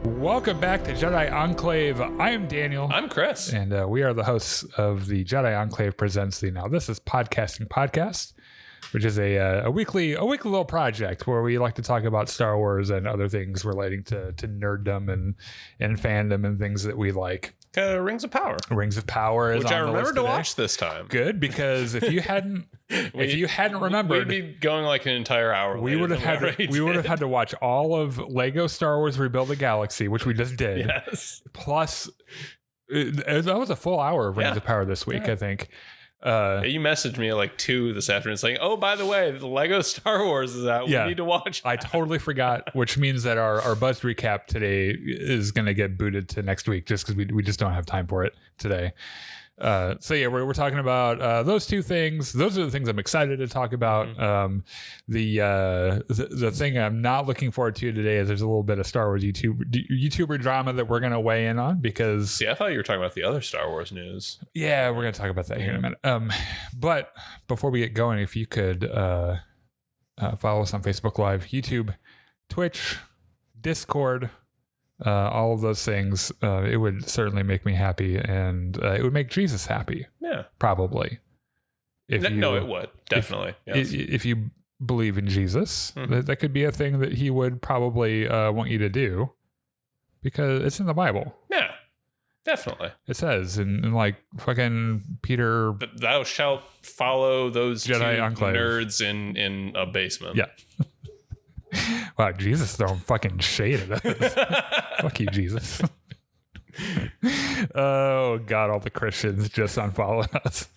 Welcome back to Jedi Enclave. I am Daniel. I'm Chris. And we are the hosts of the Jedi Enclave Presents the Now This is Podcasting Podcast, which is a weekly little project where we like to talk about Star Wars and other things relating to nerddom and fandom and things that we like. Rings of Power. Rings of Power is which on I the remembered list to today. watch this time. Good, because if you hadn't remembered, we'd be going like an entire hour. We would have had to watch all of Lego Star Wars Rebuild the Galaxy, which we just did. Yes. Plus, that was a full hour of Rings of Power this week, I think. You messaged me at like 2 this afternoon saying, oh, by the way, the Lego Star Wars is out. We need to watch that. I totally forgot, which means that our Buzz recap today is going to get booted to next week just because we just don't have time for it today. We're talking about those two things. Those are the things I'm excited to talk about. Mm-hmm. The thing I'm not looking forward to today is there's a little bit of Star Wars YouTuber drama that we're going to weigh in on because... See, I thought you were talking about the other Star Wars news. Yeah, we're going to talk about that here in a minute. But before we get going, if you could follow us on Facebook Live, YouTube, Twitch, Discord... all of those things, it would certainly make me happy, and it would make Jesus happy. Yeah, probably. It would definitely. If you believe in Jesus, that could be a thing that he would probably want you to do, because it's in the Bible. Yeah, definitely. It says in like fucking Peter, "Thou shalt follow those Jedi Enclave nerds in a basement." Yeah. Wow, Jesus throwing fucking shade at us. Fuck you, Jesus. Oh, God, all the Christians just unfollowed us.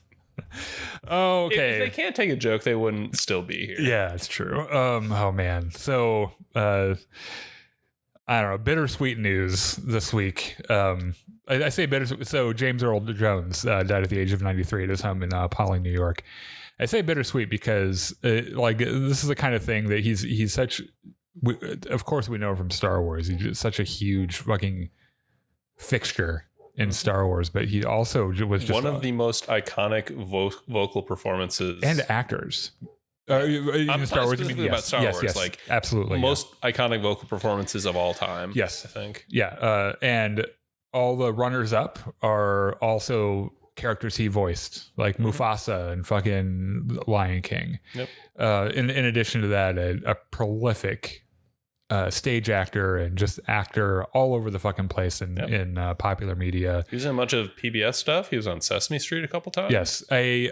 Okay. If they can't take a joke, they wouldn't still be here. Yeah, it's true. Oh, man. So, I don't know, bittersweet news this week. I say bittersweet. So, James Earl Jones died at the age of 93 at his home in Pawling, New York. I say bittersweet because this is the kind of thing that he's such, of course we know from Star Wars, he's just such a huge fucking fixture in Star Wars, but he also was just one of the most iconic vocal performances and actors. I'm Star Wars, specifically about Star Wars, yes, like absolutely most iconic vocal performances of all time. Yes, I think. Yeah, and all the runners up are also characters he voiced, like Mufasa and fucking Lion King. Yep. In addition to that, a prolific stage actor and just actor all over the fucking place in popular media. He was in a bunch of PBS stuff. He was on Sesame Street a couple times. Yes, an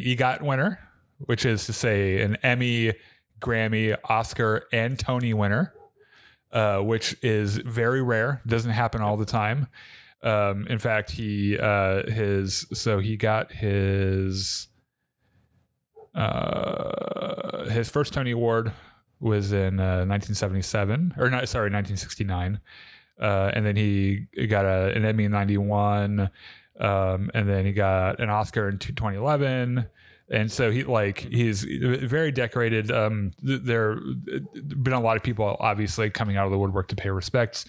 EGOT winner, which is to say an Emmy, Grammy, Oscar, and Tony winner. Which is very rare. Doesn't happen all the time. In fact, he got his first Tony Award was in 1969. And then he got an Emmy in 91. And then he got an Oscar in 2011. And so he's very decorated. There been a lot of people obviously coming out of the woodwork to pay respects.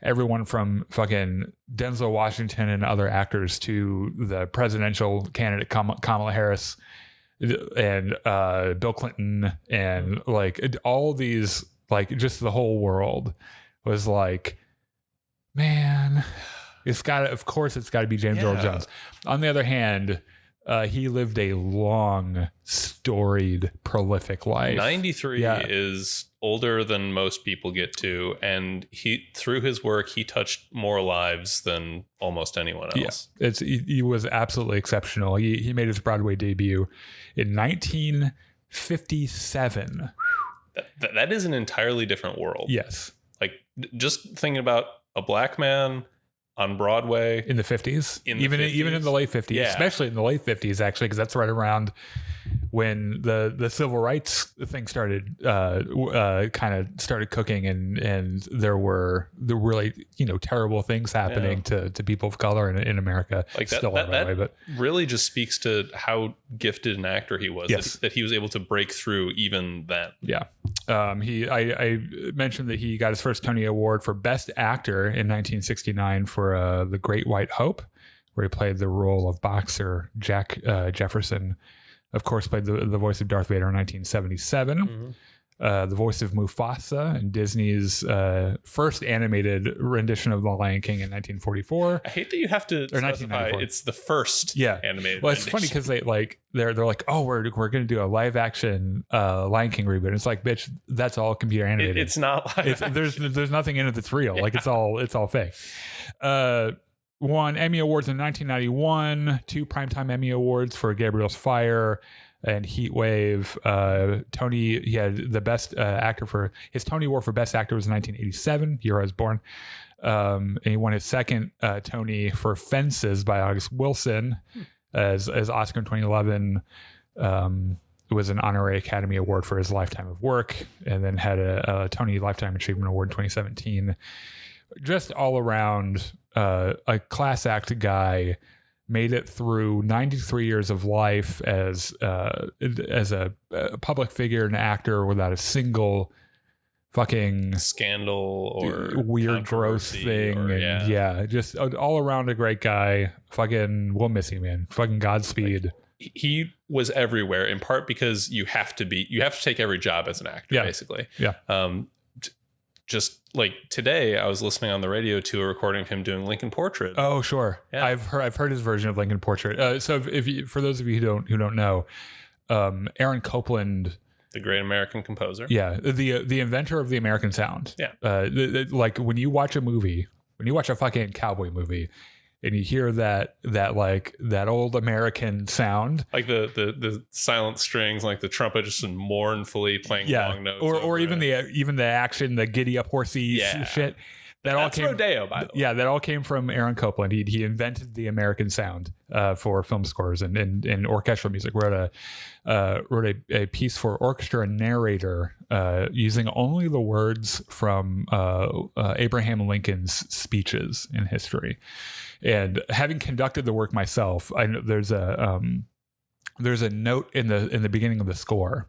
Everyone from fucking Denzel Washington and other actors to the presidential candidate Kamala Harris and Bill Clinton and like all these, like just the whole world was like, man, it's got to be James Earl Jones. On the other hand, he lived a long, storied, prolific life. 93 is older than most people get to, and through his work, he touched more lives than almost anyone else. Yeah. He was absolutely exceptional. He made his Broadway debut in 1957. That is an entirely different world. Yes. Like, just thinking about a black man on Broadway in the 50s, even in the late 50s, especially in the late 50s, actually, because that's right around when the civil rights thing started, kind of started cooking, and there were the really terrible things happening to people of color in America. Like that really just speaks to how gifted an actor he was. Yes. That he was able to break through even then. Yeah. I mentioned that he got his first Tony Award for Best Actor in 1969 for The Great White Hope, where he played the role of boxer Jack Jefferson. Of course, played the voice of Darth Vader in 1977. the voice of Mufasa in Disney's first animated rendition of The Lion King in 1944. I hate that you have to specify it's the first animated. Well, it's funny because they're like, oh, we're going to do a live action Lion King reboot. It's like, bitch, that's all computer animated. It's not live action. There's nothing in it that's real. Like it's all fake. Won Emmy Awards in 1991, 2 Primetime Emmy Awards for Gabriel's Fire and Heat Wave. Tony, he had the best actor for his Tony Award for Best Actor was in 1987, year I was born. And he won his second Tony for Fences by August Wilson as Oscar in 2011. It was an honorary Academy Award for his lifetime of work, and then had a Tony Lifetime Achievement Award in 2017. Just all around a class act guy, made it through 93 years of life as a public figure and actor without a single fucking scandal or weird gross thing. And just all around a great guy. Fucking, we'll miss you, man. Fucking Godspeed. He was everywhere, in part because you have to take every job as an actor, basically. Just like today, I was listening on the radio to a recording of him doing Lincoln Portrait. Oh, sure. Yeah. I've heard his version of Lincoln Portrait. So if you, for those of you who don't know, Aaron Copland, the great American composer. Yeah, the inventor of the American sound. Yeah. Like when you watch a fucking cowboy movie, and you hear that old American sound, like the silent strings, like the trumpet just mournfully playing long notes, or even the action, the giddy up horsey shit. That's Rodeo, by the way. Yeah, that all came from Aaron Copland. He invented the American sound for film scores and orchestral music. Wrote a piece for orchestra and narrator using only the words from Abraham Lincoln's speeches in history. And having conducted the work myself, I know there's a note in the beginning of the score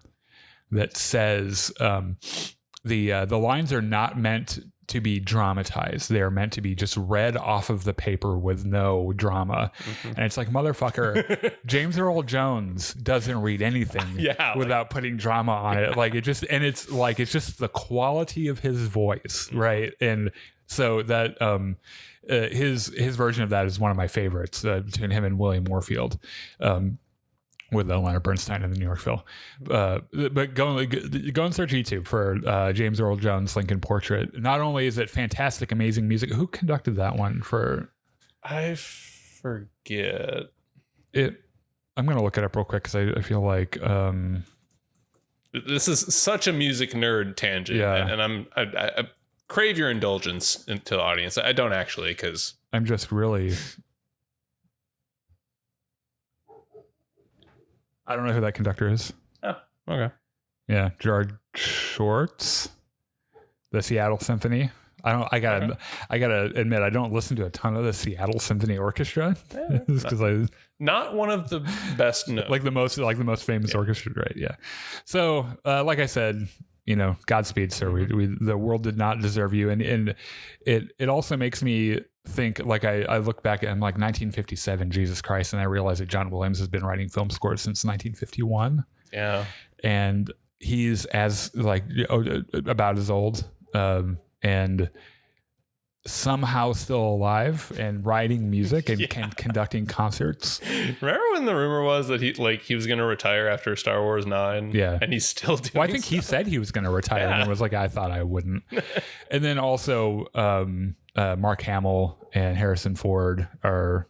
that says the lines are not meant to be dramatized. They are meant to be just read off of the paper with no drama. Mm-hmm. And it's like, motherfucker, James Earl Jones doesn't read anything without putting drama on it. Like it's just the quality of his voice. Right. And so that his version of that is one of my favorites between him and William Warfield. With Leonard Bernstein in the New York Phil. But go and search YouTube for James Earl Jones Lincoln Portrait. Not only is it fantastic, amazing music. Who conducted that one for? I forget it. I'm going to look it up real quick because I feel like this is such a music nerd tangent. Yeah. And I crave your indulgence to the audience. I don't actually, because I'm just really... I don't know who that conductor is. Oh, okay. Yeah, Gerard Schwartz, the Seattle Symphony. I gotta admit, I don't listen to a ton of the Seattle Symphony Orchestra because not one of the best known, like the most famous orchestra, right? Yeah. So, like I said, Godspeed, sir. We the world did not deserve you, and it also makes me think, like I look back at, I'm like 1957, Jesus Christ, and I realize that John Williams has been writing film scores since 1951. Yeah, and he's about as old, and somehow still alive and writing music and conducting concerts. Remember when the rumor was that he was going to retire after Star Wars 9? Yeah, and he's still doing. Well, I think he said he was going to retire, and it was like, I thought I wouldn't. And then also Mark Hamill and Harrison Ford are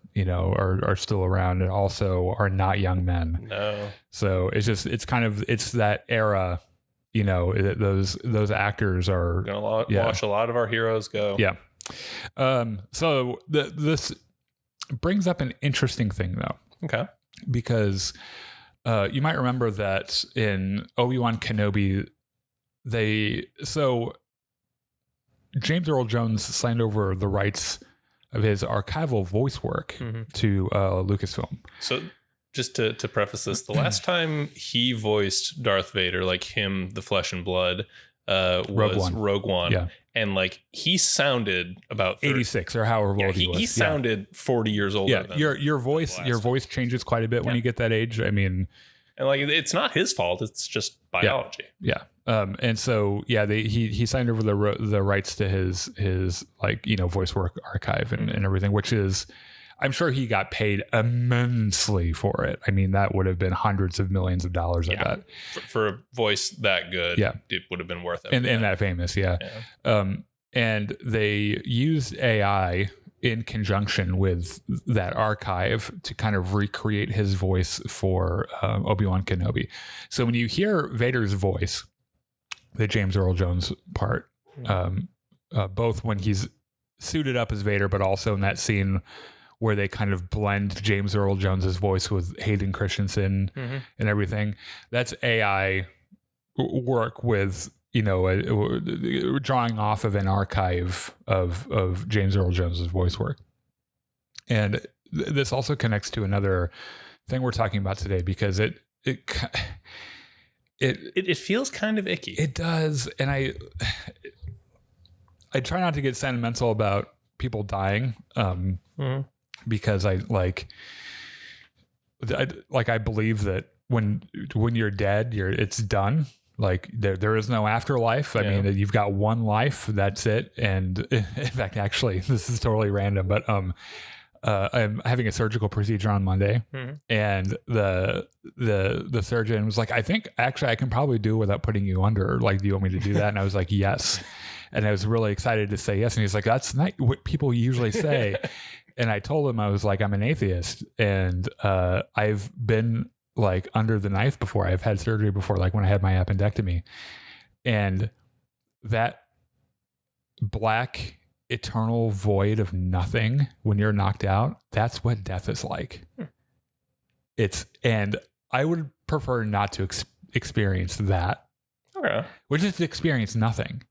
still around and also are not young men. No. So it's that era, those actors are gonna watch a lot of our heroes go. Yeah. So this brings up an interesting thing though. Okay. Because you might remember that in Obi-Wan Kenobi, James Earl Jones signed over the rights of his archival voice work to Lucasfilm. So just to preface this, the last time he voiced Darth Vader, like him, the flesh and blood, was Rogue One. Yeah. And he sounded about 86 or however old he was. He sounded 40 years older. Yeah, your voice changes quite a bit when you get that age. I mean, And like, it's not his fault. It's just biology. Yeah. And so, he signed over the rights to his like, voice work archive and everything, which is, I'm sure he got paid immensely for it. I mean, that would have been hundreds of millions of dollars, I bet. For a voice that good, it would have been worth it. And that famous, and they used AI in conjunction with that archive to kind of recreate his voice for Obi-Wan Kenobi. So when you hear Vader's voice, the James Earl Jones part, both when he's suited up as Vader, but also in that scene where they kind of blend James Earl Jones's voice with Hayden Christensen and everything, that's AI work with, drawing off of an archive of James Earl Jones's voice work. And this also connects to another thing we're talking about today, because it feels kind of icky. It does. And I try not to get sentimental about people dying, because I believe that when you're dead, it's done. Like there is no afterlife. I mean, you've got one life. That's it. And in fact, actually, this is totally random, but I'm having a surgical procedure on Monday, and the surgeon was like, I think actually I can probably do it without putting you under. Like, do you want me to do that? And I was like, yes. And I was really excited to say yes. And he's like, that's not what people usually say. And I told him, I was like, I'm an atheist, and I've been like under the knife before. I've had surgery before, like when I had my appendectomy, and that black eternal void of nothing when you're knocked out, that's what death is like. And I would prefer not to experience that. Okay. Which is to experience nothing.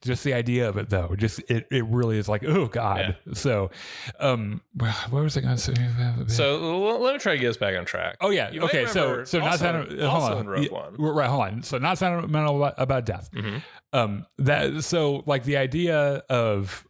Just the idea of it, though, just it really is like, oh God. So what was I going to say? So let me try to get us back on track. Oh yeah. Okay. So not sentimental. Also in Rogue One. Right. Hold on. So not sentimental about death. Like the idea of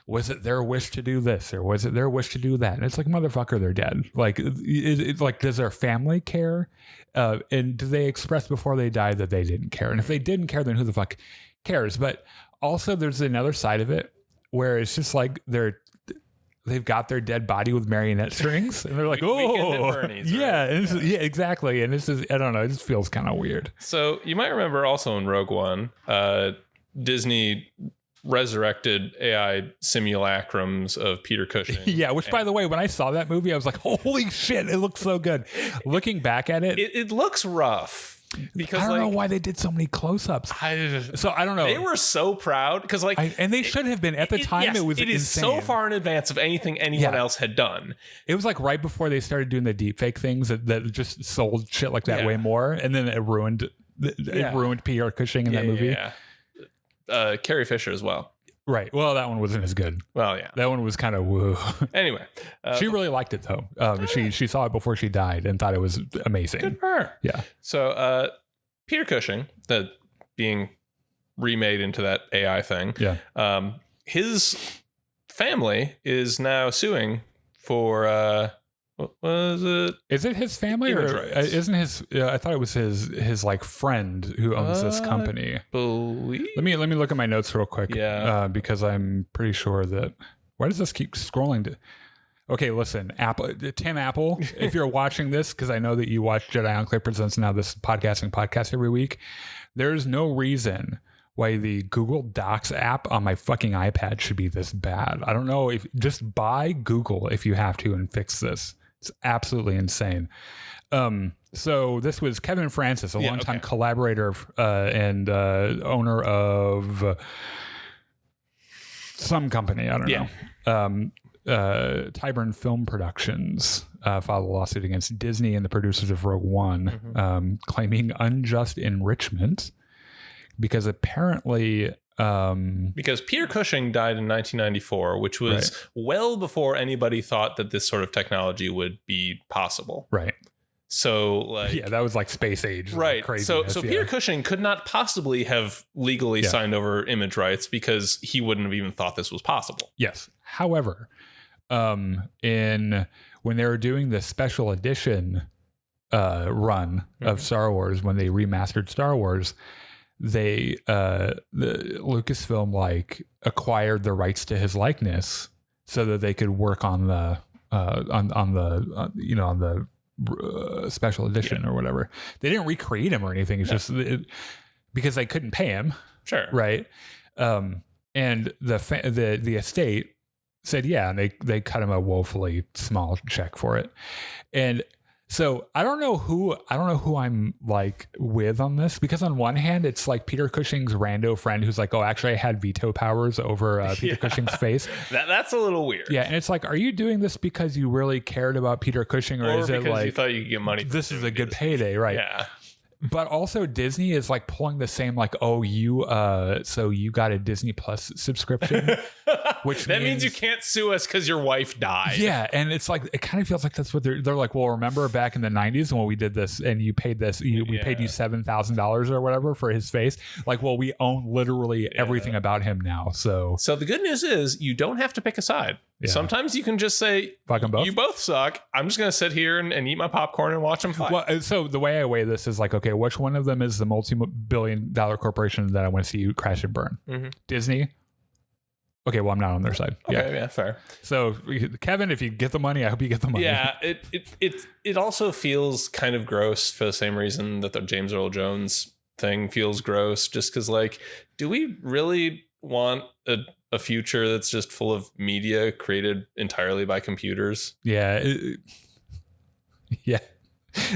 was it their wish to do this, or was it their wish to do that? And it's like, motherfucker, they're dead. Like, it's like, does their family care? And do they express before they die that they didn't care? And if they didn't care, then who the fuck cares? But also there's another side of it where it's just like they've got their dead body with marionette strings, and they're like, exactly. And this is, I don't know, it just feels kind of weird. So you might remember also in Rogue One, Disney resurrected AI simulacrums of Peter Cushing. Which by the way, when I saw that movie, I was like, holy shit, it looks so good. Looking back at it looks rough. Because I don't know why they did so many close-ups. So I don't know. They were so proud because and they should have been at the time. Yes, it was is insane. So far in advance of anything anyone else had done. It was like right before they started doing the deepfake things that just sold shit like that way more, and then it ruined Peter Cushing in that movie. Carrie Fisher as well. Right. Well, that one wasn't as good. Well, yeah. That one was kind of woo. Anyway. She really liked it, though. She saw it before she died and thought it was amazing. Good for her. Yeah. So Peter Cushing, being remade into that AI thing, his family is now suing for... what was it? Is it his family, or isn't his? I thought it was his like friend who owns this company. Let me look at my notes real quick. Because I'm pretty sure that. Why does this keep scrolling to? Okay, listen, Tim Apple, if you're watching this, because I know that you watch Jedi Enclave Presents Now, this podcast every week. There's no reason why the Google Docs app on my fucking iPad should be this bad. I don't know. If just buy Google if you have to and fix this. It's absolutely insane. So this was Kevin Francis, a longtime collaborator and owner of some company. I don't know. Tyburn Film Productions filed a lawsuit against Disney and the producers of Rogue One, claiming unjust enrichment because apparently... because Peter Cushing died in 1994, which was well before anybody thought that this sort of technology would be possible. Right. So that was like space age. Right. So Peter Cushing could not possibly have legally signed over image rights because he wouldn't have even thought this was possible. Yes. However, when they were doing the special edition run of Star Wars, when they remastered Star Wars, they the Lucasfilm like acquired the rights to his likeness so that they could work on the special edition or whatever. They didn't recreate him or anything. It's just because they couldn't pay him. Sure. Right. And the estate said, yeah, and they cut him a woefully small check for it. And so I don't know who I'm like with on this, because on one hand, it's like Peter Cushing's rando friend who's like, oh, actually I had veto powers over Peter Cushing's face. That's a little weird. Yeah. And it's like, are you doing this because you really cared about Peter Cushing, or is it like you thought you could get money? This is a good payday, right? Yeah. But also Disney is like pulling the same, like, oh, so you got a Disney Plus subscription, which means you can't sue us because your wife died. Yeah, and it's like, it kind of feels like that's what they're like. Well, remember back in the 90s when we did this and you paid this, we paid you $7,000 or whatever for his face. Like, well, we own literally everything about him now. So the good news is you don't have to pick a side. Yeah. Sometimes you can just say, fuck them both. You both suck. I'm just going to sit here and eat my popcorn and watch them fight. Well, so the way I weigh this is like, okay, which one of them is the multi-billion-dollar corporation that I want to see you crash and burn? Mm-hmm. Disney? Okay, well, I'm not on their side. Okay, yeah, fair. So, Kevin, if you get the money, I hope you get the money. Yeah, it also feels kind of gross for the same reason that the James Earl Jones thing feels gross, just because, like, do we really want a future that's just full of media created entirely by computers? Yeah. Yeah.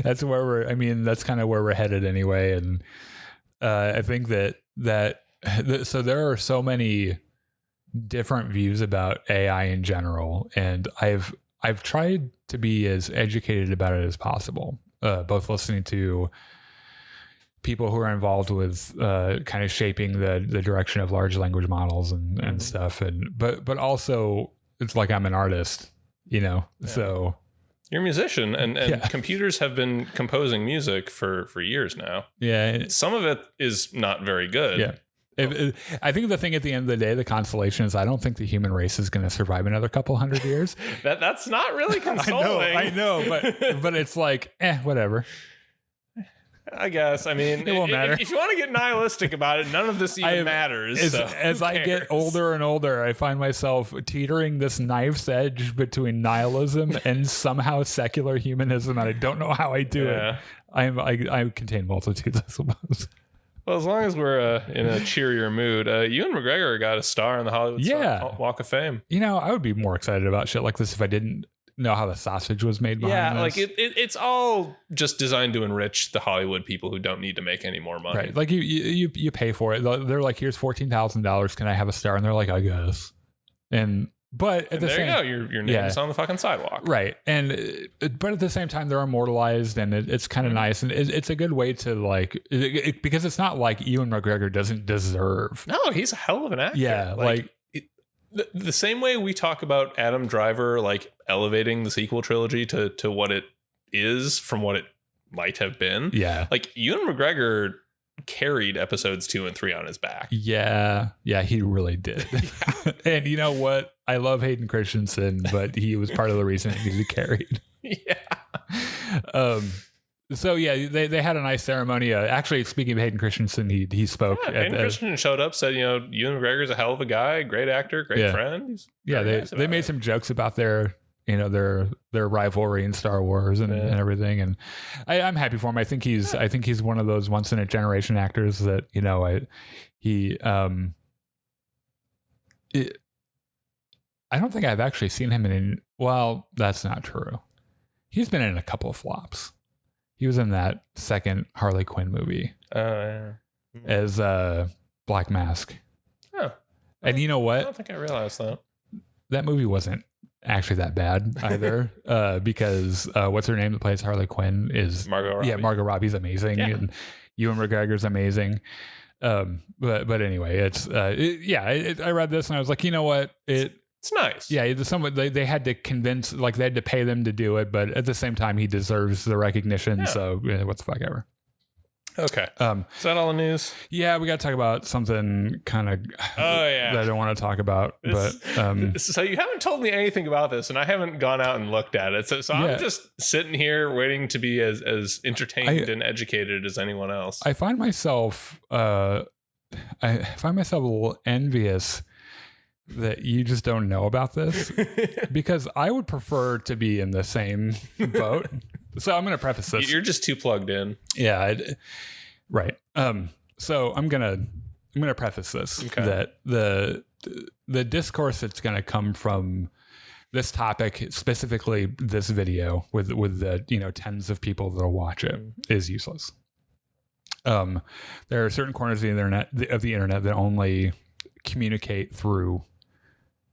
That's that's kind of where we're headed anyway. And I think so there are so many different views about AI in general. And I've tried to be as educated about it as possible, both listening to people who are involved with kind of shaping the direction of large language models and stuff. But also it's like I'm an artist, so you're a musician and computers have been composing music for years now. Yeah. Some of it is not very good. Yeah. I think the thing at the end of the day, the consolation is I don't think the human race is going to survive another couple hundred years. That's not really consoling. I know, but it's like, whatever. I guess. I mean, it won't matter. If you want to get nihilistic about it, none of this even matters. As I get older and older, I find myself teetering this knife's edge between nihilism and somehow secular humanism, and I don't know how I do it. I contain multitudes, I suppose. Well, as long as we're in a cheerier mood, Ewan McGregor got a star on the Hollywood Walk of Fame. I would be more excited about shit like this if I didn't know how the sausage was made behind this. Like it's all just designed to enrich the Hollywood people who don't need to make any more money. Right. Like you pay for it. They're like, here's $14,000. Can I have a star? And they're like, I guess. But at the same time, your name's on the fucking sidewalk. Right. But at the same time, they're immortalized, and it's kind of nice. And it's a good way to like, because it's not like Ewan McGregor doesn't deserve. No, he's a hell of an actor. Yeah. The same way we talk about Adam Driver, like elevating the sequel trilogy to what it is from what it might have been. Yeah. Like Ewan McGregor carried episodes 2 and 3 on his back. Yeah, he really did. And you know what? I love Hayden Christensen, but he was part of the reason he needed carried. Yeah. So yeah, they had a nice ceremony. Actually, speaking of Hayden Christensen, he spoke. Hayden Christensen showed up, said, Ewan McGregor's a hell of a guy, great actor, great friend. They made some jokes about their rivalry in Star Wars and everything, and I'm happy for him. I think he's one of those once in a generation actors that I don't think I've actually seen him in. Well, that's not true. He's been in a couple of flops. He was in that second Harley Quinn movie as Black Mask. Oh, and you know what? I don't think I realized that. That movie wasn't actually that bad either, because what's her name that plays Harley Quinn is Margot Robbie. Yeah, Margot Robbie's amazing, and Ewan McGregor's amazing. But anyway, it's I read this and I was like, you know what, it's nice. Yeah, they had to convince, like they had to pay them to do it, but at the same time, he deserves the recognition. Yeah. So what the fuck ever. Okay. Is that all the news? Yeah, we got to talk about something kind of that I don't want to talk about. So you haven't told me anything about this, and I haven't gone out and looked at it. So I'm just sitting here waiting to be as entertained and educated as anyone else. I find myself a little envious that you just don't know about this because I would prefer to be in the same boat. So I'm going to preface this. You're just too plugged in. Yeah, right. So I'm gonna preface this that the discourse that's going to come from this topic, specifically this video with the tens of people that'll watch it, is useless. There are certain corners of the internet that only communicate through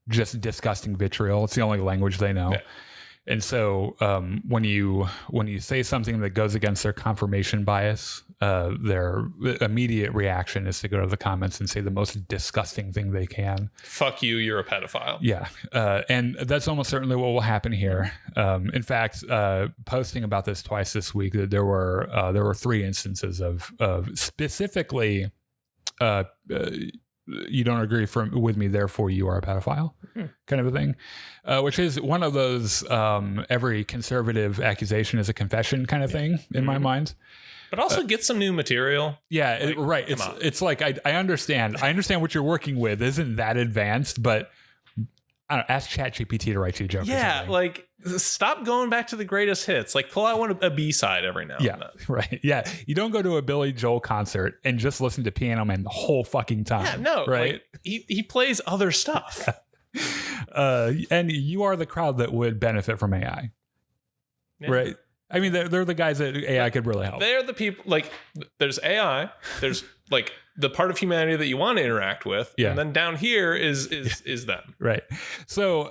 just disgusting vitriol. It's the only language they know. Yeah. And so when you say something that goes against their confirmation bias, their immediate reaction is to go to the comments and say the most disgusting thing they can. Fuck you, you're a pedophile. Yeah. And that's almost certainly what will happen here. In fact, posting about this twice this week, there were 3 instances of specifically you don't agree with me, therefore you are a pedophile kind of a thing, which is one of those every conservative accusation is a confession kind of thing in my mind. But also get some new material. Yeah, right. It's like I understand what you're working with isn't that advanced, but I don't know, ask ChatGPT to write you a joke. Yeah, like stop going back to the greatest hits. Like pull out a B-side every now and then. Right. Yeah, you don't go to a Billy Joel concert and just listen to Piano Man the whole fucking time. Yeah, no. Right. Like, he plays other stuff. And you are the crowd that would benefit from AI. Yeah. Right. I mean, they're the guys that AI could really help. They're the people, like, there's AI, there's like the part of humanity that you want to interact with, and then down here is them. Right. So,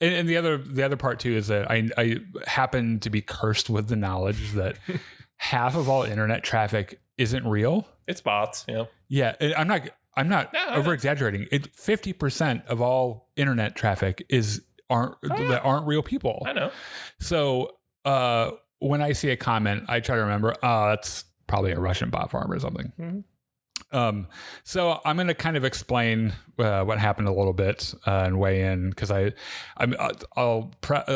and the other part too is that I happen to be cursed with the knowledge that half of all internet traffic isn't real. It's bots. Yeah. Yeah. I'm not over exaggerating. 50% of all internet traffic aren't real people. I know. So, when I see a comment, I try to remember, that's probably a Russian bot farm or something. Mm-hmm. So I'm going to kind of explain what happened a little bit and weigh in because I'll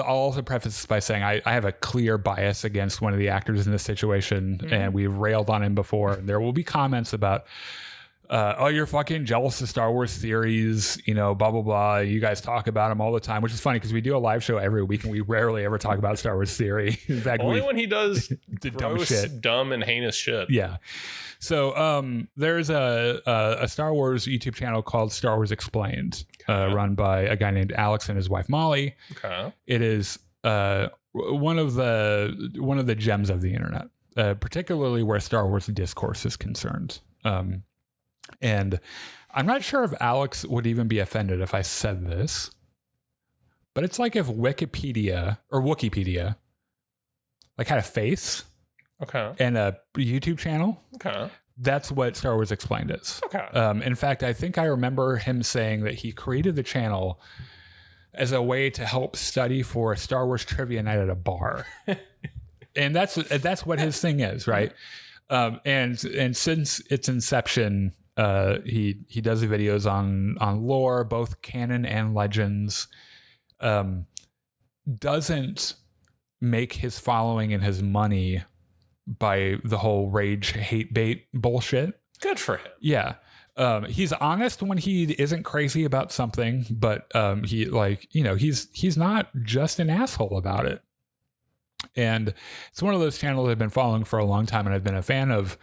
also preface this by saying I have a clear bias against one of the actors in this situation, and we've railed on him before. And there will be comments about, you're fucking jealous of Star Wars theories, blah, blah, blah. You guys talk about them all the time, which is funny because we do a live show every week and we rarely ever talk about Star Wars theory. In fact, only when he does gross, dumb and heinous shit. Yeah. So there's a Star Wars YouTube channel called Star Wars Explained, run by a guy named Alex and his wife Molly. Okay. It is one of the gems of the internet, particularly where Star Wars discourse is concerned. And I'm not sure if Alex would even be offended if I said this, but it's like if Wikipedia like had a face, and a YouTube channel. That's what Star Wars Explained is. In fact, I think I remember him saying that he created the channel as a way to help study for a Star Wars trivia night at a bar, and that's what his thing is, right? And since its inception, he does the videos on lore, both canon and legends. Doesn't make his following and his money by the whole rage hate bait bullshit. Good for him. Yeah. He's honest when he isn't crazy about something, but he's not just an asshole about it. And it's one of those channels I've been following for a long time, and I've been a fan of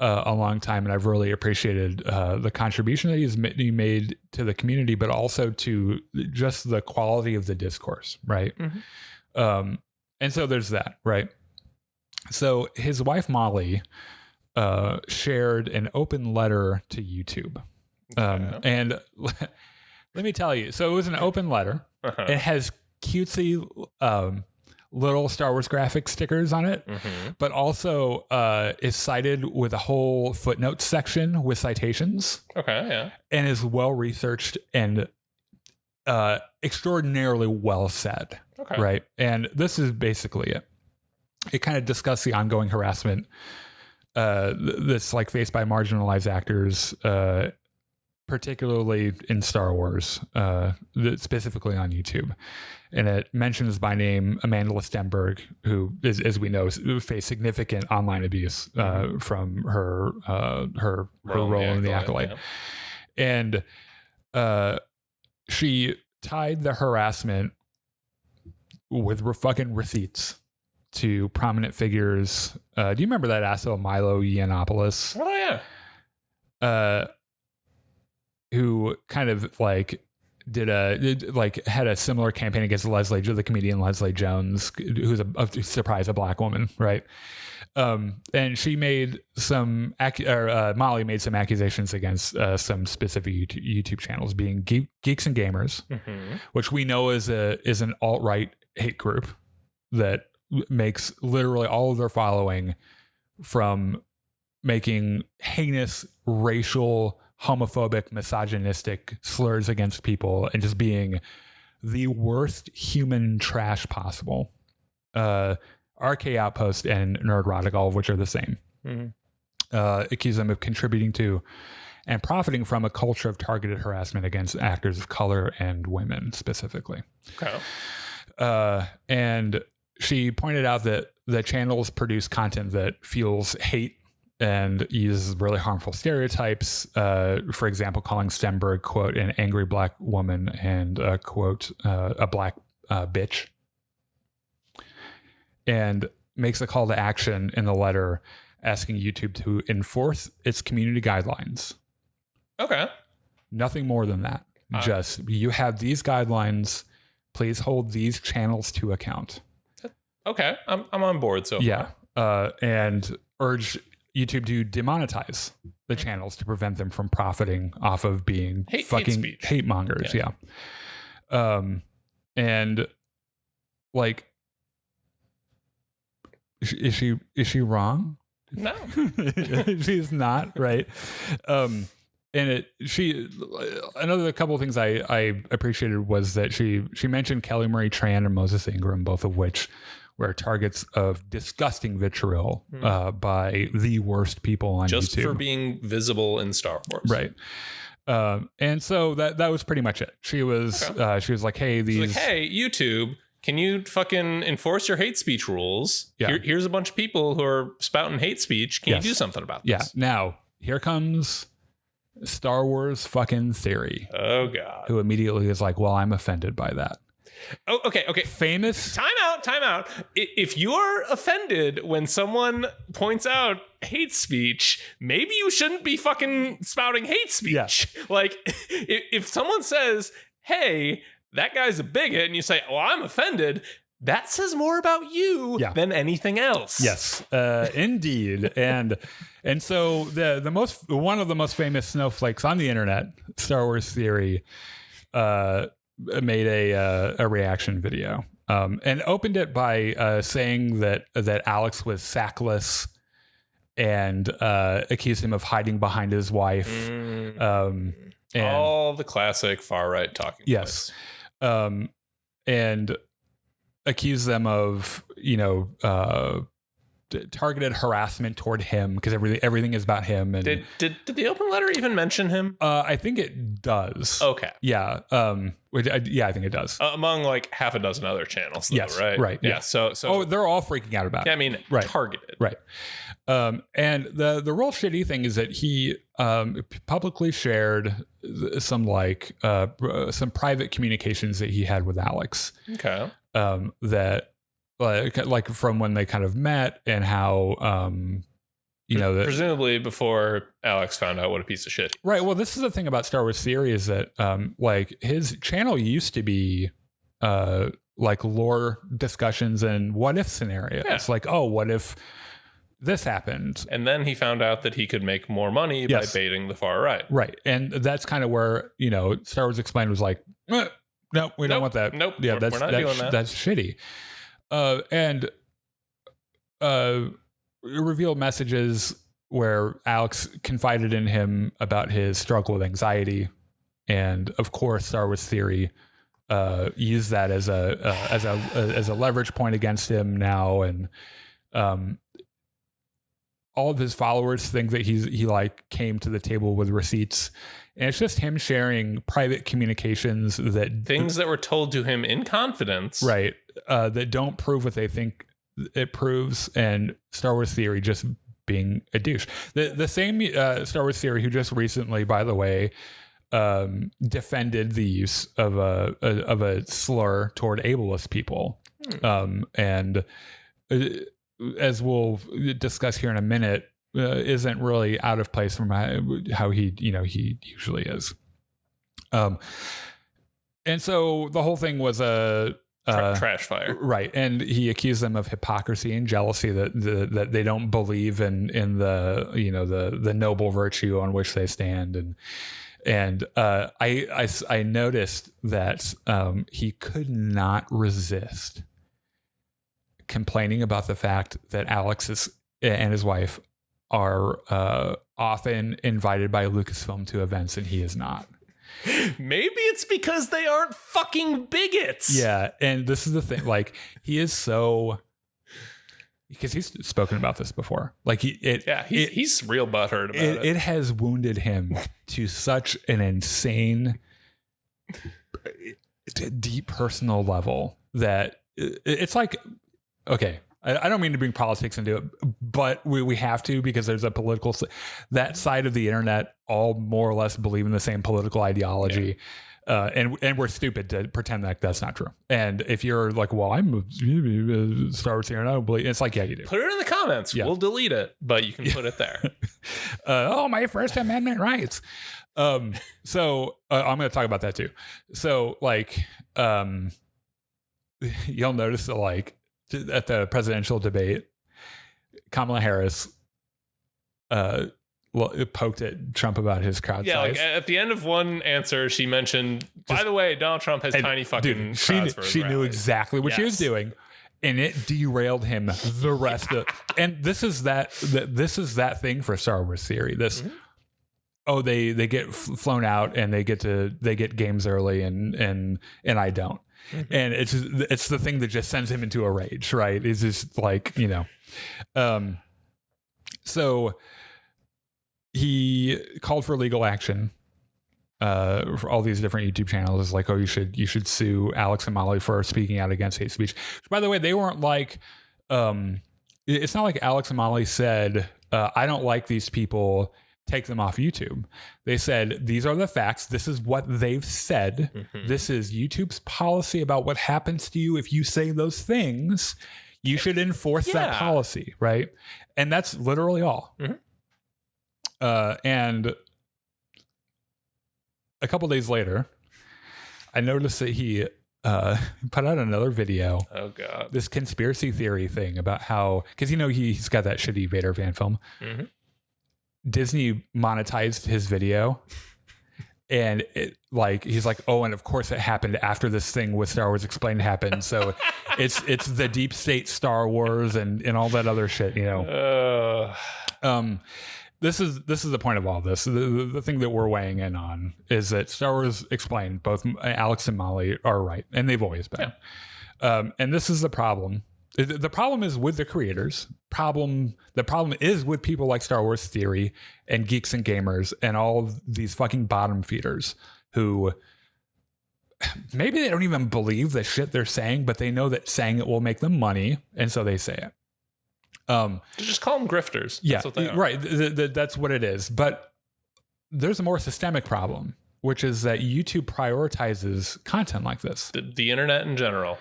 a long time, and I've really appreciated the contribution that he made to the community, but also to just the quality of the discourse, right? Mm-hmm. And so there's that, right? So his wife Molly shared an open letter to YouTube, and let me tell you, so it was an open letter. It has cutesy little Star Wars graphic stickers on it, but also is cited with a whole footnotes section with citations. And is well researched and extraordinarily well said. Right. And this is basically it. It kind of discussed the ongoing harassment this like faced by marginalized actors, particularly in Star Wars, specifically on YouTube. And it mentions by name Amanda Stenberg, who is, as we know, faced significant online abuse from her role in the Acolyte. Yeah. And she tied the harassment with fucking receipts to prominent figures. Do you remember that asshole Milo Yiannopoulos? Oh yeah. Who kind of like had a similar campaign against the comedian Leslie Jones, who's a surprise, a black woman, right? And she made some Molly made some accusations against some specific YouTube channels, being Geeks and Gamers, which we know is an alt-right hate group that makes literally all of their following from making heinous racial, homophobic, misogynistic slurs against people and just being the worst human trash possible. RK Outpost and Nerdrotic, all of which are the same, accuse them of contributing to and profiting from a culture of targeted harassment against actors of color and women specifically. Okay. And she pointed out that the channels produce content that fuels hate and uses really harmful stereotypes. For example, calling Stenberg, quote, an angry black woman and, quote, a black bitch. And makes a call to action in the letter asking YouTube to enforce its community guidelines. Okay. Nothing more than that. Just, you have these guidelines. Please hold these channels to account. Okay. I'm on board so far. And urge YouTube to demonetize the channels to prevent them from profiting off of being fucking hate mongers. Yeah. And like, is she wrong? No, she's not, right? And another couple of things I appreciated was that she mentioned Kelly Marie Tran and Moses Ingram, both of which were targets of disgusting vitriol by the worst people on YouTube. Just for being visible in Star Wars. Right. And so that was pretty much it. She was like, hey, hey, YouTube, can you fucking enforce your hate speech rules? Yeah. Here's a bunch of people who are spouting hate speech. Can you do something about this? Yeah. Now, here comes Star Wars fucking Theory. Oh, God. Who immediately is like, well, I'm offended by that. Oh, okay. Famous. Time out. If you're offended when someone points out hate speech, maybe you shouldn't be fucking spouting hate speech. Yeah. Like, if someone says, hey, that guy's a bigot, and you say, oh, I'm offended, that says more about you than anything else. Yes, indeed. And so one of the most famous snowflakes on the internet, Star Wars Theory, made a reaction video and opened it by saying that Alex was sackless and accused him of hiding behind his wife. And all the classic far right talking points. And accuse them of, targeted harassment toward him because everything is about him. And did the open letter even mention him? I think it does. Okay. Yeah. I think it does. Among like half a dozen other channels, though, yes, right? Right. Yeah. So they're all freaking out about it. I mean, right. Targeted. Right. And the real shitty thing is that he publicly shared some private communications that he had with Alex. Okay. That like from when they kind of met and how that presumably before Alex found out what a piece of shit. Right. Well, this is the thing about Star Wars Theory is that like his channel used to be like lore discussions and what if scenarios. Yeah. Like, oh, what if this happened? And then he found out that he could make more money by baiting the far right. Right. And that's kind of where, Star Wars Explained was like, no, we don't want that. Nope. Yeah, we're not doing that. That's shitty. And revealed messages where Alex confided in him about his struggle with anxiety, and of course, Star Wars Theory used that as a leverage point against him now, and all of his followers think that he like came to the table with receipts, and it's just him sharing private communications that things that were told to him in confidence, right? That don't prove what they think it proves, and Star Wars Theory just being a douche. The same Star Wars Theory who just recently, by the way, defended the use of a slur toward ableist people, and as we'll discuss here in a minute, isn't really out of place from how he usually is. And so the whole thing was a trash fire, right? And he accused them of hypocrisy and jealousy, that they don't believe in the noble virtue on which they stand, and I noticed that he could not resist complaining about the fact that Alex and his wife are often invited by Lucasfilm to events and he is not. Maybe it's because they aren't fucking bigots. Yeah, and this is the thing. Like, he is so, because he's spoken about this before. Like he's real butthurt about it. It has wounded him to such an insane, deep personal level that it's like, okay, I don't mean to bring politics into it, but we have to, because there's a political, that side of the internet all more or less believe in the same political ideology. Yeah. And we're stupid to pretend like that's not true. And if you're like, well, I'm a Star Wars here and I don't believe, it's like, yeah, you do. Put it in the comments. Yeah. We'll delete it, but you can put it there. My First Amendment rights. So I'm going to talk about that too. So like, you'll notice that like at the presidential debate, Kamala Harris poked at Trump about his crowd size. Like at the end of one answer, she mentioned, by the way, Donald Trump has tiny fucking crowds for his She knew rallies. exactly what she was doing, and it derailed him the rest of. And this is that thing for Star Wars Theory. This. Mm-hmm. Oh, they get flown out and they get games early and I don't. Mm-hmm. And it's the thing that just sends him into a rage, right? It's just like, so he called for legal action for all these different YouTube channels. Like, oh, you should sue Alex and Molly for speaking out against hate speech. Which, by the way, they weren't like, it's not like Alex and Molly said, I don't like these people, take them off YouTube. They said, these are the facts. This is what they've said. Mm-hmm. This is YouTube's policy about what happens to you if you say those things. You should enforce that policy, right? And that's literally all. Mm-hmm. And a couple days later, I noticed that he put out another video. Oh God! This conspiracy theory thing about how, because he's got that shitty Vader fan film. Mm-hmm. Disney monetized his video, and he's like, oh, and of course it happened after this thing with Star Wars Explained happened. So it's the deep state Star Wars and all that other shit, This is the point of all this. The thing that we're weighing in on is that Star Wars Explained, both Alex and Molly are right, and they've always been. Yeah. And this is the problem. The problem is with the creators. The problem is with people like Star Wars Theory and Geeks and Gamers and all of these fucking bottom feeders who maybe they don't even believe the shit they're saying, but they know that saying it will make them money, and so they say it. Just call them grifters. Yeah, that's what they are. Right. That's what it is. But there's a more systemic problem, which is that YouTube prioritizes content like this. The internet in general.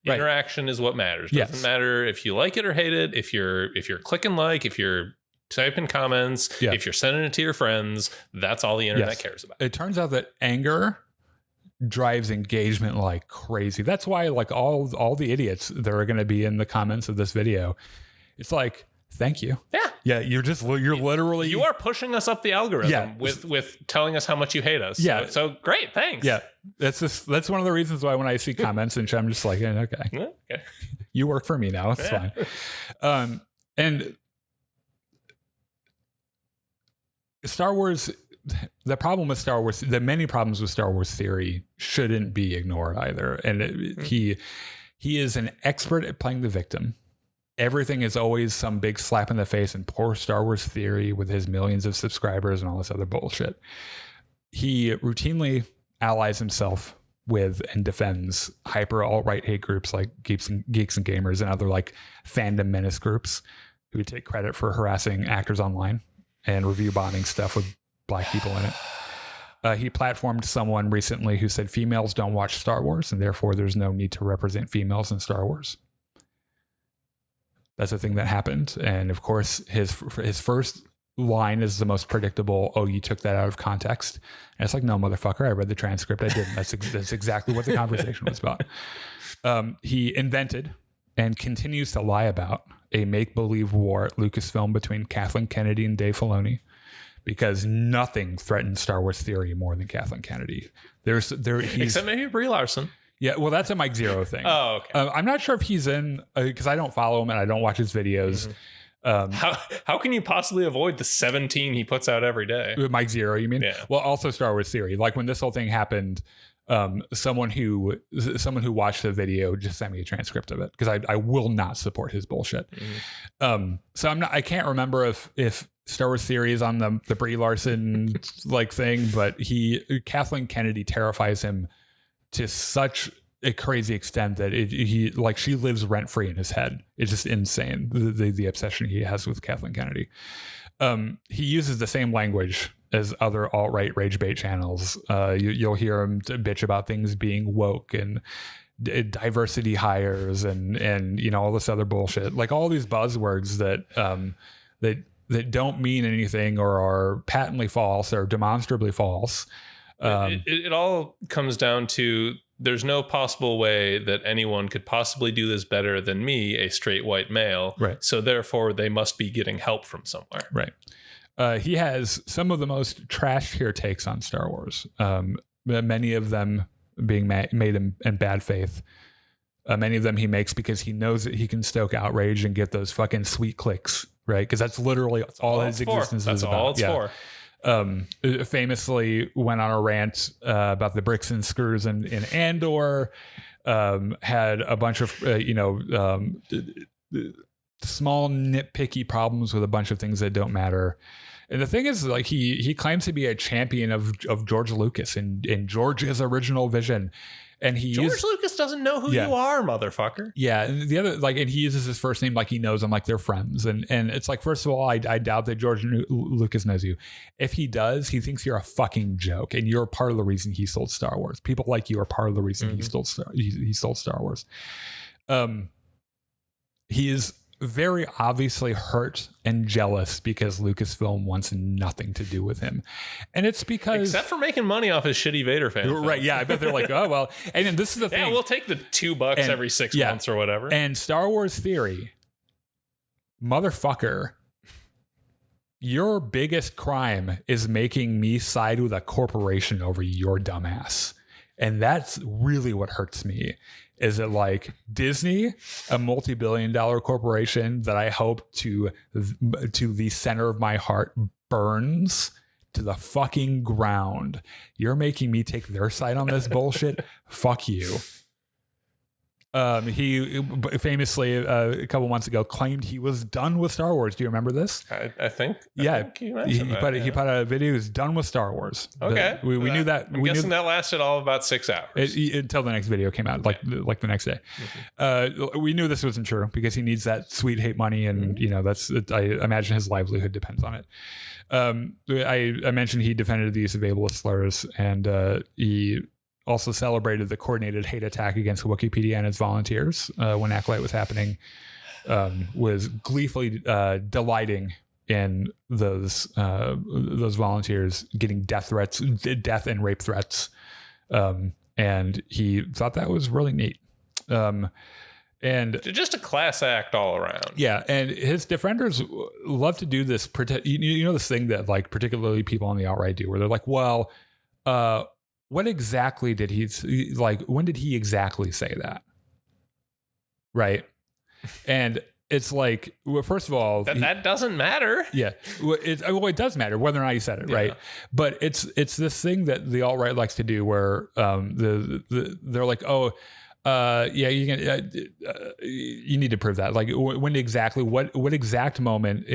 Interaction is what matters. Doesn't matter if you like it or hate it. If you're clicking like, if you're typing comments, if you're sending it to your friends, that's all the internet cares about. It turns out that anger drives engagement like crazy. That's why like all the idiots that are going to be in the comments of this video, it's like, thank you. Yeah. You're literally, you are pushing us up the algorithm with telling us how much you hate us. Yeah. So great. Thanks. Yeah. That's one of the reasons why when I see comments and shit, I'm just like, okay, you work for me now. It's fine. And Star Wars, the problem with Star Wars, the many problems with Star Wars Theory shouldn't be ignored either. And he is an expert at playing the victim. everything is always some big slap in the face and poor Star Wars theory with his millions of subscribers and all this other bullshit. He routinely allies himself with and defends hyper alt-right hate groups like Geeks and Gamers and other like fandom menace groups who take credit for harassing actors online and review bombing stuff with black people in it. He platformed someone recently who said females don't watch Star Wars and therefore there's no need to represent females in Star Wars. That's a thing that happened. And of course, his first line is the most predictable. Oh, you took that out of context. And it's like, no, motherfucker, I read the transcript. I didn't. That's exactly what the conversation was about. He invented and continues to lie about a make-believe war at Lucasfilm between Kathleen Kennedy and Dave Filoni, because nothing threatens Star Wars theory more than Kathleen Kennedy. Except maybe Brie Larson. Yeah, well, that's a Mike Zero thing. Oh, okay. I'm not sure if he's in, because I don't follow him and I don't watch his videos. How can you possibly avoid the 17 he puts out every day? Mike Zero, you mean? Yeah. Well, also Star Wars theory. Like when this whole thing happened, someone who watched the video just sent me a transcript of it because I will not support his bullshit. So I can't remember if Star Wars theory is on the Brie Larson like thing, but Kathleen Kennedy terrifies him to such a crazy extent that she lives rent free in his head. It's just insane the obsession he has with Kathleen Kennedy. He uses the same language as other alt-right rage bait channels. You'll hear him bitch about things being woke and diversity hires and all this other bullshit, like all these buzzwords that don't mean anything or are patently false or demonstrably false. It all comes down to there's no possible way that anyone could possibly do this better than me, a straight white male. Right. So therefore, they must be getting help from somewhere. Right. He has some of the most trash tier takes on Star Wars. Many of them being made in bad faith. Many of them he makes because he knows that he can stoke outrage and get those fucking sweet clicks. Right. Because that's literally all his existence is about. That's all it's for. Famously went on a rant about the bricks and screws in Andor, had a bunch of small nitpicky problems with a bunch of things that don't matter. And the thing is, like, he claims to be a champion of George Lucas and George's original vision. And George Lucas doesn't know who you are, motherfucker. Yeah. And the other, like, and he uses his first name like he knows them, like they're friends. And it's like, first of all, I doubt that George Lucas knows you. If he does, he thinks you're a fucking joke, and you're part of the reason he sold Star Wars. People like you are part of the reason he sold Star Wars. He is very obviously hurt and jealous because Lucasfilm wants nothing to do with him. And it's because... Except for making money off his shitty Vader fan. Right, yeah. I bet they're like, oh, well... And then this is the thing. Yeah, we'll take the $2 every 6 months or whatever. And Star Wars theory, motherfucker, your biggest crime is making me side with a corporation over your dumbass. And that's really what hurts me. Is it like Disney, a multi-billion-dollar corporation that I hope to the center of my heart burns to the fucking ground? You're making me take their side on this bullshit? Fuck you. He famously a couple months ago claimed he was done with Star Wars. Do you remember this? I think. Yeah, think you mentioned he put out a video. He was done with Star Wars. Okay, we knew that. I'm guessing that lasted all about 6 hours until the next video came out, like the next day. We knew this wasn't true because he needs that sweet hate money, and I imagine his livelihood depends on it. I mentioned he defended the use of ableist slurs, and he also celebrated the coordinated hate attack against Wikipedia and its volunteers when Acolyte was happening, was gleefully delighting in those volunteers getting death and rape threats. And he thought that was really neat. And just a class act all around. Yeah. And his defenders love to do this. This thing that like particularly people on the alt-right do where they're like, well, what exactly did he like? When did he exactly say that? Right. And it's like, well, first of all, that doesn't matter. Yeah. Well, it does matter whether or not he said it. Yeah. Right. But it's this thing that the alt-right likes to do where they're like, oh, Yeah, you can. You need to prove that. Like, when exactly? What exact moment?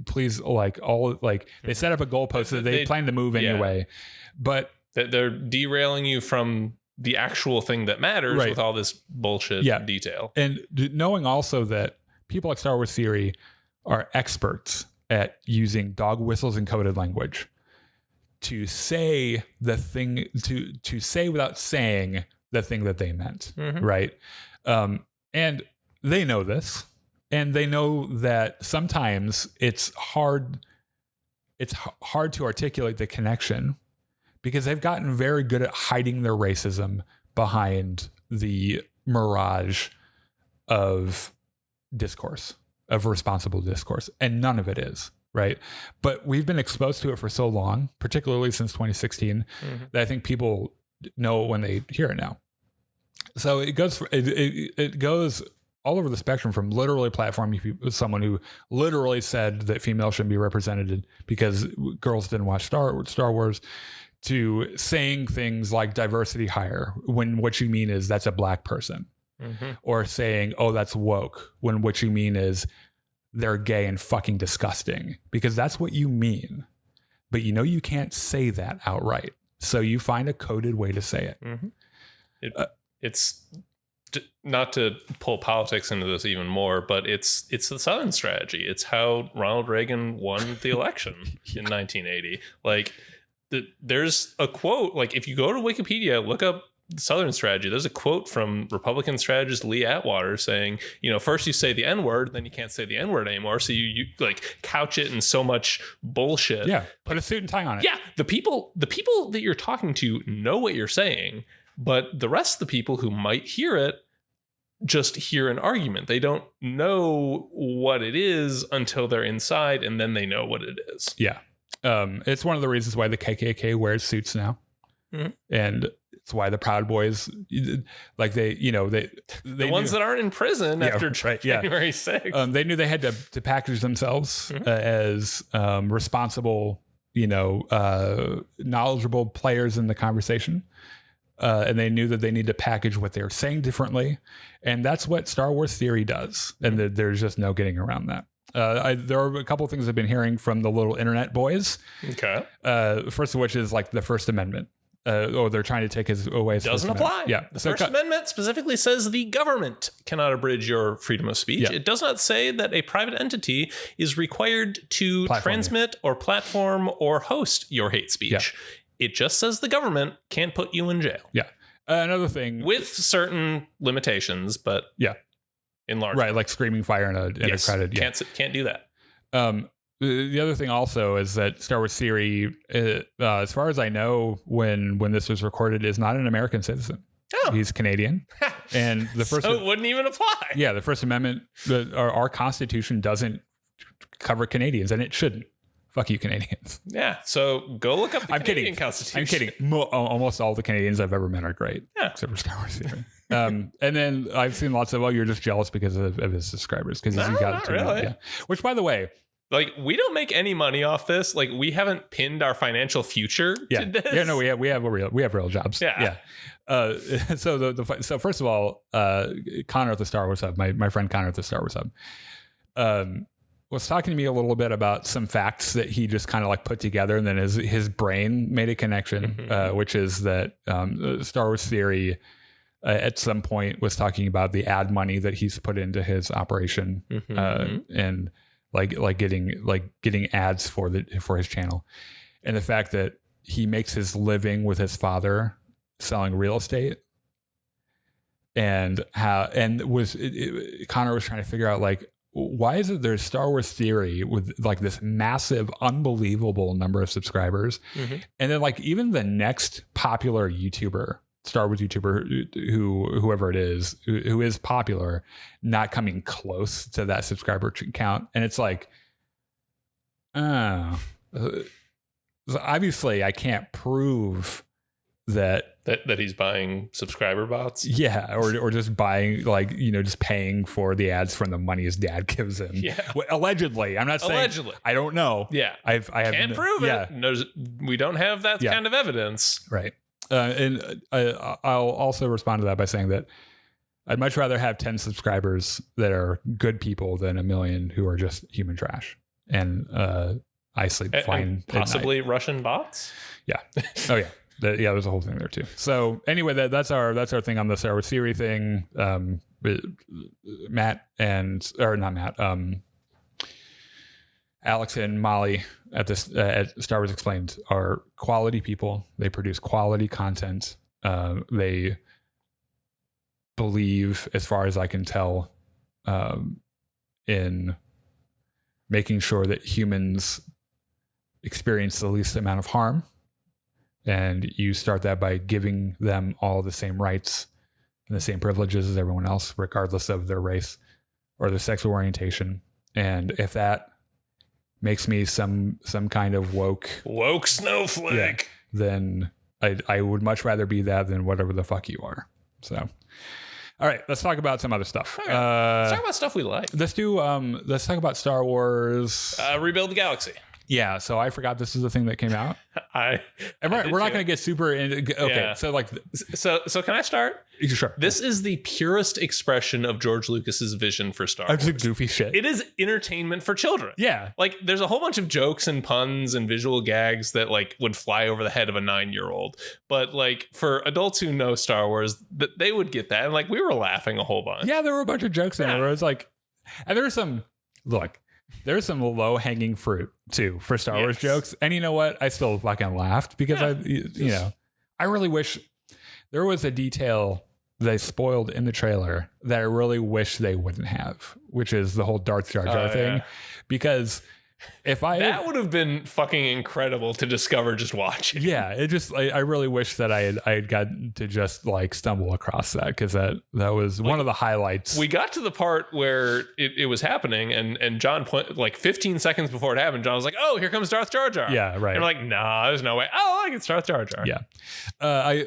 Please, like all like they set up a goalpost that they plan to move anyway, but they're derailing you from the actual thing that matters with all this bullshit detail. And knowing also that people like Star Wars Theory are experts at using dog whistles and coded language to say the thing to say without saying the thing that they meant, right? And they know this, and they know that sometimes it's hard to articulate the connection because they've gotten very good at hiding their racism behind the mirage of discourse, of responsible discourse, and none of it is, right? But we've been exposed to it for so long, particularly since 2016, that I think people know it when they hear it now. So it goes all over the spectrum, from literally platforming someone who literally said that females shouldn't be represented because girls didn't watch Star Wars, to saying things like diversity hire when what you mean is that's a black person, or saying, oh, that's woke when what you mean is they're gay and fucking disgusting, because that's what you mean. But you know you can't say that outright. So you find a coded way to say it. It's not to pull politics into this even more, but it's the Southern strategy. It's how Ronald Reagan won the election in 1980. Like, there's a quote, like if you go to Wikipedia, look up Southern strategy, there's a quote from Republican strategist Lee Atwater saying, first you say the N-word, then you can't say the N-word anymore. So you like couch it in so much bullshit. Yeah. Put a suit and tie on it. Yeah. The people that you're talking to know what you're saying, but the rest of the people who might hear it just hear an argument. They don't know what it is until they're inside, and then they know what it is. Yeah. It's one of the reasons why the KKK wears suits now. And it's why the Proud Boys, like they the ones that aren't in prison after January 6th. They knew they had to package themselves as responsible, knowledgeable players in the conversation. And they knew that they need to package what they're saying differently. And that's what Star Wars Theory does. And there's just no getting around that. There are a couple of things I've been hearing from the little internet boys. Okay. First of which is like the First Amendment. They're trying to take his away. Doesn't apply. Yeah. The First Amendment specifically says the government cannot abridge your freedom of speech. Yeah. It does not say that a private entity is required to transmit or platform or host your hate speech. Yeah. It just says the government can't put you in jail. Yeah. Another thing with certain limitations, but in large, right, like screaming fire in a crowded. Yeah. Can't do that. The other thing also is that Star Wars Theory, as far as I know, when this was recorded, is not an American citizen. Oh. He's Canadian, and the first so it wouldn't even apply. Yeah, the First Amendment, our Constitution doesn't cover Canadians, and it shouldn't. Fuck you, Canadians. Yeah, so go look up the Canadian Constitution. I'm kidding. Almost all the Canadians I've ever met are great, except for Star Wars Theory. And then I've seen lots of, you're just jealous because of his subscribers, because he's got too many. Yeah. Which, by the way, like, we don't make any money off this. Like, we haven't pinned our financial future to this. Yeah, no, we have real jobs. Yeah. So first of all, Connor at the Star Wars Hub, my friend Connor at the Star Wars Hub, was talking to me a little bit about some facts that he just kind of like put together, and then his brain made a connection, which is that Star Wars Theory at some point was talking about the ad money that he's put into his operation, and like getting ads for his channel, and the fact that he makes his living with his father selling real estate, and Connor was trying to figure out, like, why is it there's Star Wars Theory with like this massive, unbelievable number of subscribers, and then like even the next popular YouTuber, Star Wars YouTuber, whoever it is, who is popular, not coming close to that subscriber count. And it's like, so obviously I can't prove that he's buying subscriber bots. Yeah. Or just buying, like, just paying for the ads from the money his dad gives him. Yeah. Well, allegedly. I'm not saying. Allegedly. I don't know. Yeah. I can't prove it. No, we don't have that kind of evidence. Right. And I'll also respond to that by saying that I'd much rather have 10 subscribers that are good people than a million who are just human trash. And I sleep fine. And possibly Russian bots. Yeah. Oh yeah. There's a whole thing there too. So anyway, that's our thing on the Star Wars theory thing. Alex and Molly at Star Wars Explained are quality people. They produce quality content. They believe, as far as I can tell, in making sure that humans experience the least amount of harm. And you start that by giving them all the same rights and the same privileges as everyone else, regardless of their race or their sexual orientation. And if that makes me some kind of woke snowflake, then I would much rather be that than whatever the fuck you are. So, all right, let's talk about some other stuff. Okay. Let's talk about stuff we like. Let's talk about Star Wars. Rebuild the Galaxy. Yeah, so I forgot this is the thing that came out. We're not going to get super into. Okay, yeah. So can I start? Sure. This is the purest expression of George Lucas's vision for Star Wars. It's goofy shit. It is entertainment for children. Yeah, like there's a whole bunch of jokes and puns and visual gags that like would fly over the head of a 9-year-old, but like for adults who know Star Wars, that they would get that, and like we were laughing a whole bunch. Yeah, there were a bunch of jokes in it where it was like, and there's some There's some low-hanging fruit too for Star Wars jokes, and you know what? I still fucking laughed because I really wish there was a detail they spoiled in the trailer that I really wish they wouldn't have, which is the whole Darth Jar Jar thing, because that would have been fucking incredible to discover just watching. Yeah, I really wish that I had gotten to just like stumble across that, because that was one of the highlights. We got to the part where it was happening, and John like 15 seconds before it happened, John was like, "Oh, here comes Darth Jar Jar." Yeah, right. And we're like, "Nah, there's no way." Oh, like it's Darth Jar Jar. Yeah,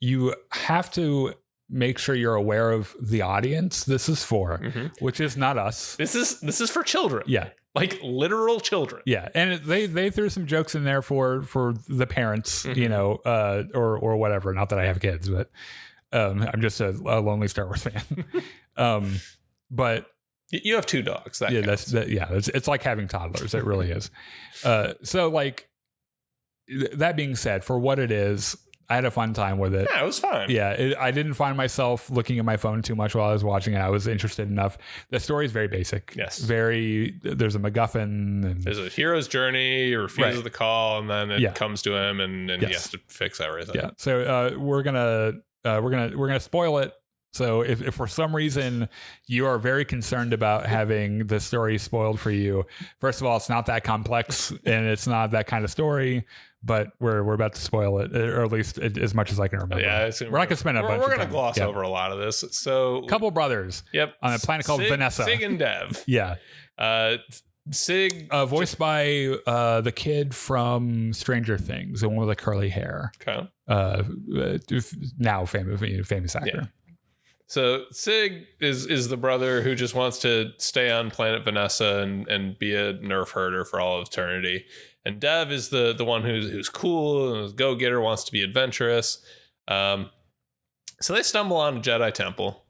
you have to make sure you're aware of the audience this is for, which is not us. This is for children. Yeah. Like literal children. Yeah. And they threw some jokes in there for the parents, or whatever. Not that I have kids, but I'm just a lonely Star Wars fan. But you have 2 dogs. It's like having toddlers. It really is. So like that being said, for what it is, I had a fun time with it. Yeah, it was fun. Yeah, I didn't find myself looking at my phone too much while I was watching it. I was interested enough. The story is very basic. Yes. There's a MacGuffin. And there's a hero's journey. He refuses the call, and then it comes to him, and he has to fix everything. Yeah. So we're gonna spoil it. So if for some reason you are very concerned about having the story spoiled for you, first of all, it's not that complex and it's not that kind of story, but we're about to spoil it, or at least as much as I can remember. Yeah, we're not gonna spend a bunch. We're gonna gloss over a lot of this. So couple brothers. Yep. On a planet called Vanessa. Sig and Dev. Yeah. Sig, voiced by the kid from Stranger Things, the one with the curly hair. Okay. Now famous actor. Yeah. So Sig is the brother who just wants to stay on planet Vanessa and be a nerf herder for all of eternity. And Dev is the one who's cool and a go-getter, wants to be adventurous. So they stumble on a Jedi temple,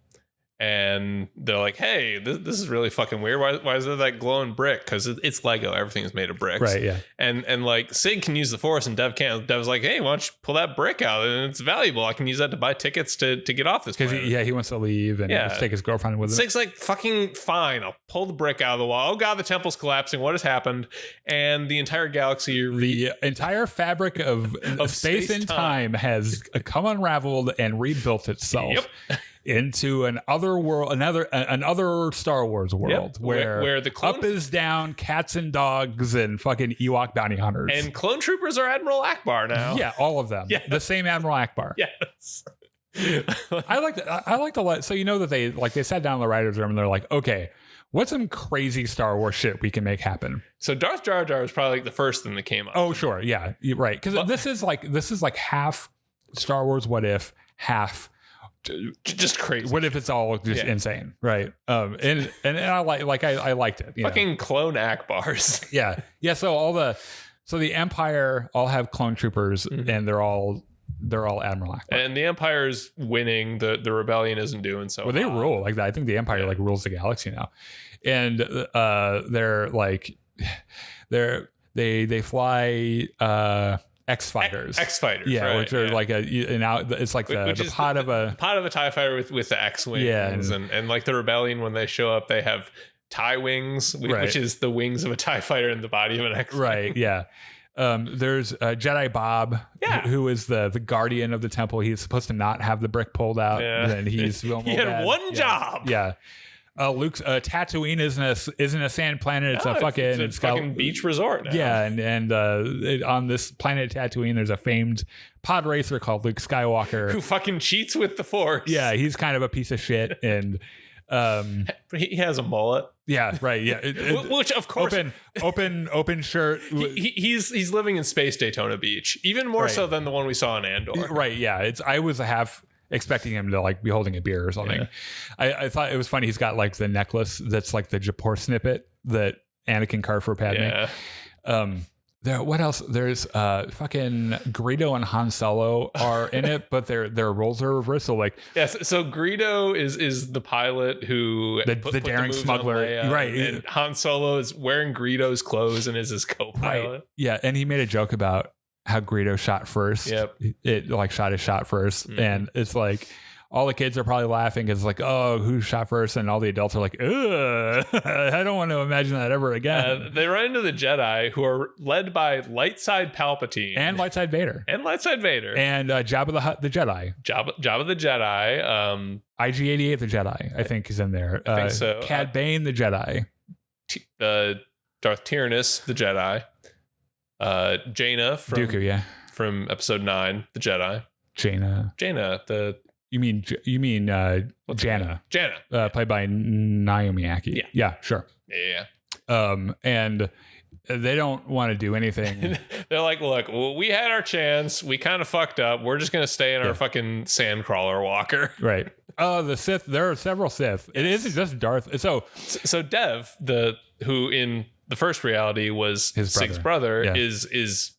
and they're like, "Hey, this is really fucking weird. Why is there that glowing brick? Because it's Lego. Everything is made of bricks, right? Yeah." And like Sig can use the Force, and Dev can't. Dev's like, "Hey, why don't you pull that brick out? And it's valuable. I can use that to buy tickets to get off this planet." Because he wants to leave and take his girlfriend with him. Sig's like, "Fucking fine. I'll pull the brick out of the wall. Oh god, the temple's collapsing. What has happened?" And the entire galaxy, the entire fabric of space and time has come unraveled and rebuilt itself. Yep. Into another Star Wars world where the up is down, cats and dogs, and fucking Ewok bounty hunters, and clone troopers are Admiral Akbar now. Yeah, all of them. Yeah. The same Admiral Akbar. Yes. I like to let, so you know that they sat down in the writers' room and they're like, okay, what's some crazy Star Wars shit we can make happen? So Darth Jar Jar is probably like the first thing that came up. Oh sure, yeah, you're right. Because this is like half Star Wars What If, half just crazy. What if it's all just insane, right? And I liked it. Fucking clone Akbars. Yeah. So the Empire all have clone troopers, and they're all they're all Admiral Akbar. And the Empire's winning. The rebellion isn't doing so well. They rule like that. I think the Empire like rules the galaxy now, and they're like they fly X fighters. Yeah, right, which are like it's like the pod of a TIE fighter with the X wings. Yeah, and like the rebellion, when they show up, they have TIE wings, which is the wings of a TIE fighter in the body of an X. Right. Yeah. There's Jedi Bob, who is the guardian of the temple. He's supposed to not have the brick pulled out, and he's he had one job. Yeah. Luke's Tatooine isn't a sand planet. It's a fucking beach resort now. Yeah, and on this planet Tatooine, there's a famed pod racer called Luke Skywalker who fucking cheats with the Force. Yeah, he's kind of a piece of shit, and he has a mullet. Yeah, right. Yeah, which of course open shirt. He's living in Space Daytona Beach, even more so than the one we saw in Andor. Right. Yeah, I was half expecting him to like be holding a beer or something. Yeah. I thought it was funny. He's got like the necklace that's like the Japor snippet that Anakin carved for Padme. Yeah. What else? There's fucking Greedo and Han Solo are in it, but their roles are reversed. So like, so Greedo is the pilot who the daring smuggler, right? And Han Solo is wearing Greedo's clothes and is his co-pilot. Right. Yeah, and he made a joke about how Greedo shot first. Yep. It like shot his shot first. And it's like all the kids are probably laughing because like, oh, who shot first? And all the adults are like, ugh, I don't want to imagine that ever again. They run into the Jedi, who are led by Lightside Palpatine and Lightside Vader and Jabba the Hutt the Jedi. Jabba the Jedi. IG-88 the Jedi, I think, is in there. I think so. Cad Bane the Jedi. Darth Tyrannus the Jedi. Jaina from Dooku, from episode 9, the Jedi. Jaina, the you mean Jana, played by Naomi Aki. Yeah, sure. Yeah. And they don't want to do anything. They're like, look, well, we had our chance, we kind of fucked up, we're just gonna stay in our fucking sandcrawler walker. Right. The Sith, there are several Sith. It isn't just Darth. So Dev, who in the first reality was his Sig's brother, is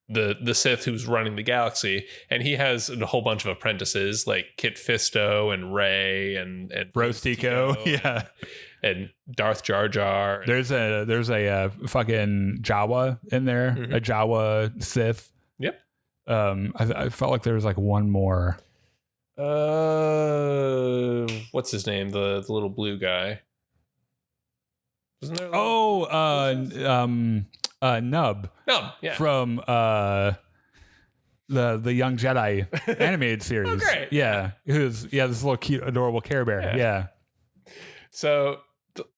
the Sith who's running the galaxy, and he has a whole bunch of apprentices like Kit Fisto and Rey and Rose Tico, and Darth Jar Jar. There's a fucking Jawa in there, a Jawa Sith. Yep. I felt like there was like one more. What's his name? The little blue guy. Wasn't there? Nub. Yeah. From the Young Jedi animated series. Oh, great. Yeah. Who's this little cute, adorable Care Bear. Yeah. So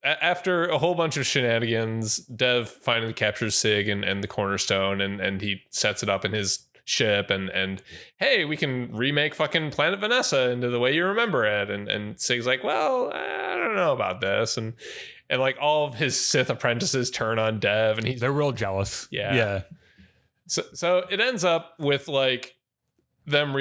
after a whole bunch of shenanigans, Dev finally captures Sig and the Cornerstone, and he sets it up in his ship, and hey, we can remake fucking Planet Vanessa into the way you remember it. And Sig's like, well, I don't know about this. And like all of his Sith apprentices turn on Dev, and they're real jealous. Yeah. So it ends up with like them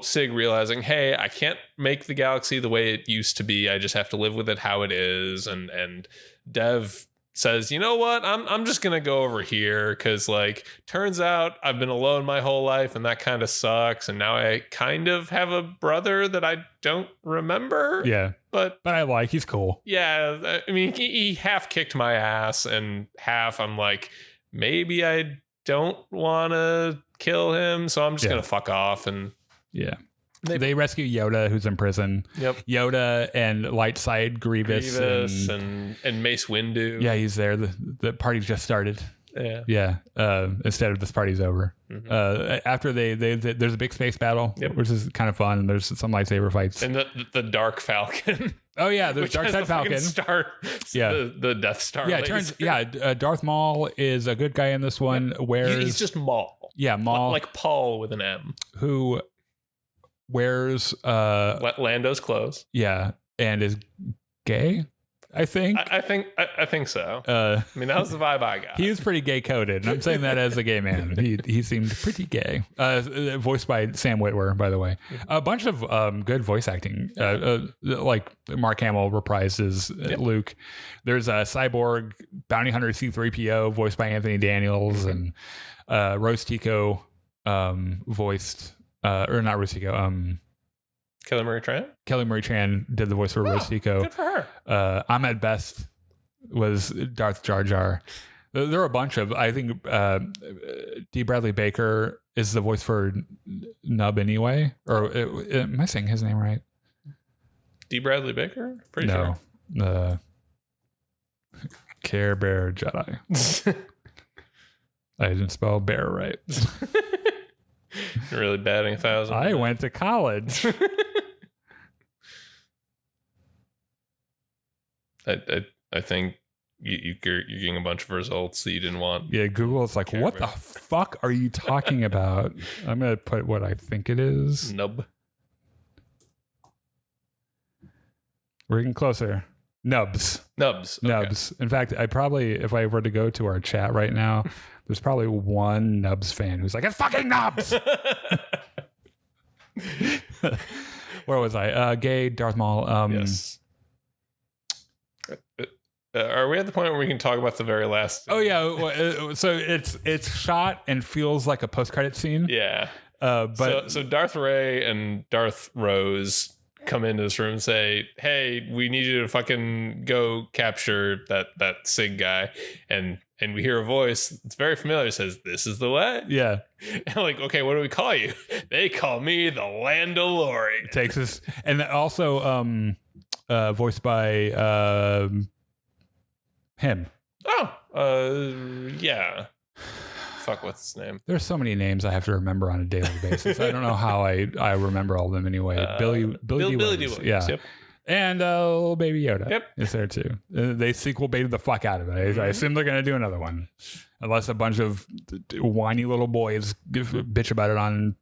Sig realizing, hey, I can't make the galaxy the way it used to be. I just have to live with it how it is. And Dev says, you know what? I'm just gonna go over here because like turns out I've been alone my whole life, and that kind of sucks. And now I kind of have a brother that I don't remember. Yeah. But I like, he's cool. Yeah, I mean, he half kicked my ass, and half I'm like, maybe I don't want to kill him, so I'm just gonna fuck off. And they rescue Yoda, who's in prison. Yep. Yoda and Lightside Grievous and Mace Windu. Yeah, he's there. The party's just started. Yeah. Instead of this party's over. After there's a big space battle, which is kind of fun, and there's some lightsaber fights. And the Dark Falcon. Oh yeah, there's Dark Side Falcon. The Death Star. Yeah, it turns. Darth Maul is a good guy in this one. He's just Maul. Yeah, Maul, like Paul with an M. Who wears Lando's clothes. Yeah, and is gay. I think so. I mean, that was the vibe I got. He was pretty gay coded, and I'm saying that as a gay man. He seemed pretty gay. Voiced by Sam Witwer, by the way. A bunch of good voice acting. Like Mark Hamill reprises Luke. There's a cyborg bounty hunter C-3PO voiced by Anthony Daniels, and Rose Tico voiced or not Rosico. Kelly Marie Tran? Kelly Marie Tran did the voice for Rosico. Good for her. Ahmed Best was Darth Jar Jar. There are a bunch of, I think D. Bradley Baker is the voice for Nub anyway. Or am I saying his name right? D. Bradley Baker? Pretty sure. No. Care Bear Jedi. I didn't spell bear right. You're really batting 1,000. I went to college. I think you're getting a bunch of results that you didn't want. Yeah, Google's like, what the fuck are you talking about? I'm going to put what I think it is. Nub. We're getting closer. Nubs. Okay. In fact, if I were to go to our chat right now, there's probably one Nubs fan who's like, it's fucking Nubs. Where was I? Gay Darth Maul. Yes. Are we at the point where we can talk about the very last? Oh yeah. So it's shot and feels like a post-credit scene. Yeah. But so Darth Ray and Darth Rose come into this room and say, hey, we need you to fucking go capture that Sig guy. And we hear a voice that's very familiar. It says, this is the way. Yeah. And like, okay, what do we call you? They call me the Landalorian. Takes us. And also voiced by him. Oh, yeah. Fuck, what's his name? There's so many names I have to remember on a daily basis. I don't know how I remember all of them anyway. Billy D. Williams. Yeah. Yep. And little baby Yoda is there too. They sequel baited the fuck out of it. I assume they're going to do another one. Unless a bunch of whiny little boys bitch about it on,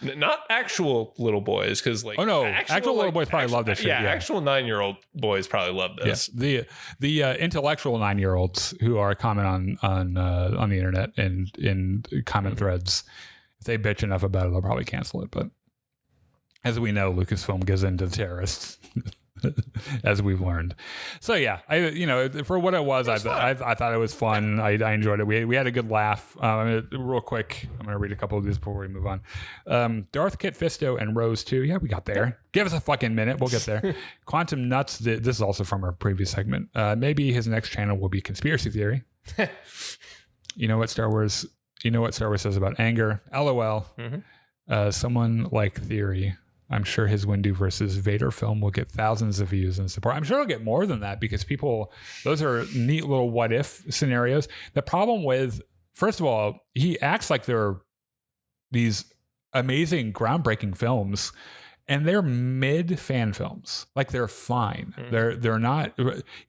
Not actual little boys, because like... Oh no, actual little boys probably love this shit. Yeah, actual 9-year-old boys probably love this. Yeah. The intellectual 9-year-olds who are comment on the internet and in comment threads, if they bitch enough about it, they'll probably cancel it. But as we know, Lucasfilm gives in to terrorists, as we've learned. So yeah, for what it was, I thought it was fun. I enjoyed it. We had a good laugh. Real quick, I'm gonna read a couple of these before we move on. Darth Kit Fisto and Rose 2. Yeah, we got there. Give us a fucking minute. We'll get there. Quantum Nuts. This is also from our previous segment. Maybe his next channel will be Conspiracy Theory. You know what Star Wars says about anger? LOL. Mm-hmm. Someone like Theory. I'm sure his Windu versus Vader film will get thousands of views and support. I'm sure it'll get more than that because those are neat little what if scenarios. The problem with, first of all, he acts like they're these amazing, groundbreaking films, and they're mid fan films. Like they're fine. They're not,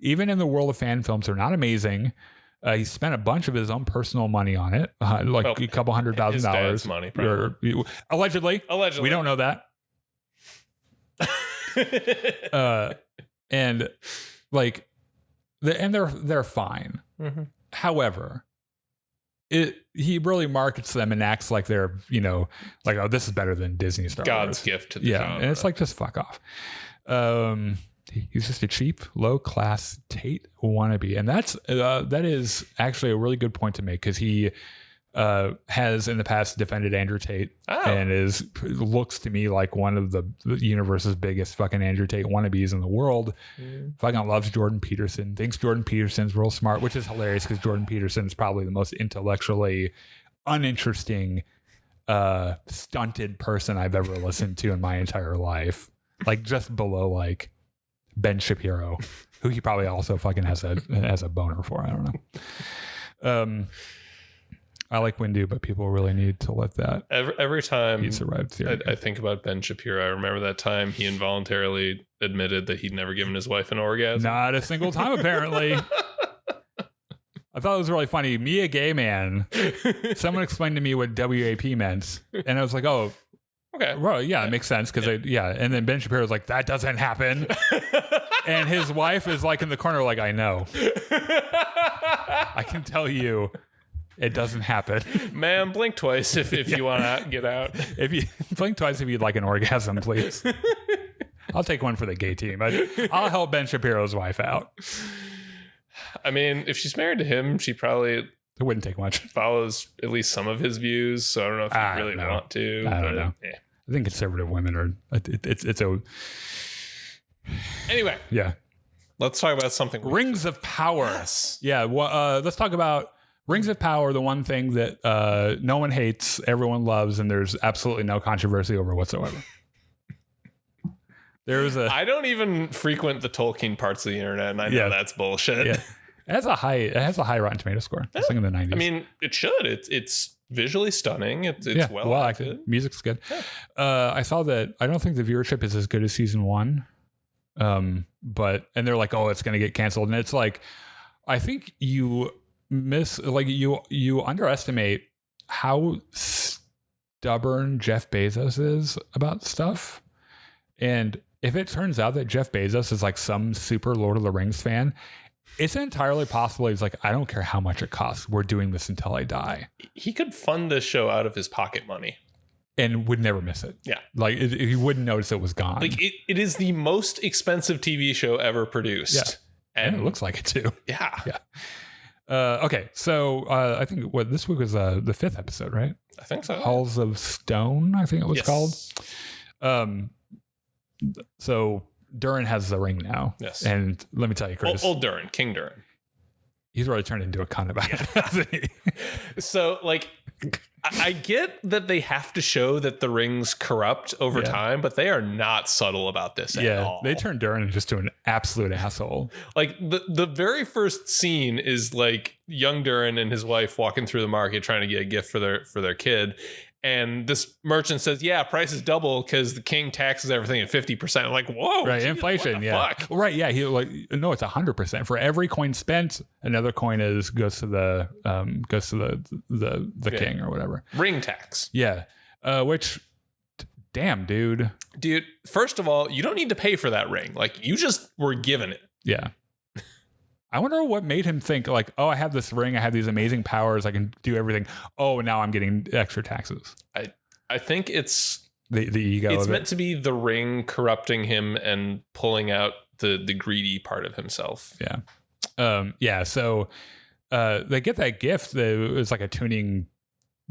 even in the world of fan films, they're not amazing. He spent a bunch of his own personal money on it, a couple $100,000. His dad's money, probably. Allegedly. We don't know that. And like they're fine. Mm-hmm. However, he really markets them and acts like they're oh, this is better than Disney Star Wars. God's gift to the genre. And it's like, just fuck off. He's just a cheap, low class Tate wannabe, and that is actually a really good point to make because he has in the past defended Andrew Tate and looks to me like one of the universe's biggest fucking Andrew Tate wannabes in the world. Fucking loves Jordan Peterson, thinks Jordan Peterson's real smart, which is hilarious because Jordan Peterson is probably the most intellectually uninteresting, stunted person I've ever listened to in my entire life. Like just below like Ben Shapiro, who he probably also fucking has a boner for. I don't know. I like Windu, but people really need to let that every time he survived. I think about Ben Shapiro. I remember that time he involuntarily admitted that he'd never given his wife an orgasm. Not a single time, apparently. I thought it was really funny. Me, a gay man, someone explained to me what WAP meant, and I was like, "Oh, okay, well, yeah, it makes sense." Because and then Ben Shapiro was like, "That doesn't happen," and his wife is like in the corner, like, "I know, I can tell you." It doesn't happen. Ma'am, blink twice if you want to get out. If you blink twice if you'd like an orgasm, please. I'll take one for the gay team. I'll help Ben Shapiro's wife out. I mean, if she's married to him, she probably It wouldn't take much. Follows at least some of his views, so I don't know if you really want to. I don't know. Yeah. I think conservative women are. It's a. Anyway, Yeah. let's talk about something. Rings of Power. Yes. Yeah. Well, let's talk about Rings of Power. The one thing that no one hates, everyone loves, and there's absolutely no controversy over whatsoever. I don't even frequent the Tolkien parts of the internet, and I know that's bullshit. Yeah. It has a high Rotten Tomato score. I think in the 90s. I mean, it should. It's visually stunning. It's well acted. Music's good. Yeah. I saw that. I don't think the viewership is as good as season 1. And they're like, oh, it's going to get canceled. And it's like, I think you underestimate how stubborn Jeff Bezos is about stuff. And if it turns out that Jeff Bezos is like some super Lord of the Rings fan, it's entirely possible he's like, I don't care how much it costs. We're doing this until I die. He could fund this show out of his pocket money. And would never miss it. Yeah. Like, he wouldn't notice it was gone. Like, it is the most expensive TV show ever produced. Yeah. And it looks like it too. Yeah. Yeah. Okay. So I think this week was the 5th episode, right? I think so. Halls of Stone, I think it was called. So Durin has the ring now. Yes. And let me tell you, Chris. Old Durin, King Durin. He's really turned into a cunt about it, hasn't he? So, like, I get that they have to show that the rings corrupt over time, but they are not subtle about this at all. They turn Durin just to an absolute asshole. Like, the very first scene is like young Durin and his wife walking through the market trying to get a gift for their kid. And this merchant says, yeah, price is double because the king taxes everything at 50%. I'm like, whoa. Right, geez, inflation, fuck? Right, yeah. He like, no, it's 100%. For every coin spent, another coin goes to the king or whatever. Ring tax. Yeah. Which, damn, dude. Dude, first of all, you don't need to pay for that ring. Like, you just were given it. Yeah. I wonder what made him think like, oh, I have this ring. I have these amazing powers. I can do everything. Oh, now I'm getting extra taxes. I think it's the ego. It's meant to be the ring corrupting him and pulling out the greedy part of himself. Yeah. Yeah. So they get that gift. It was like a tuning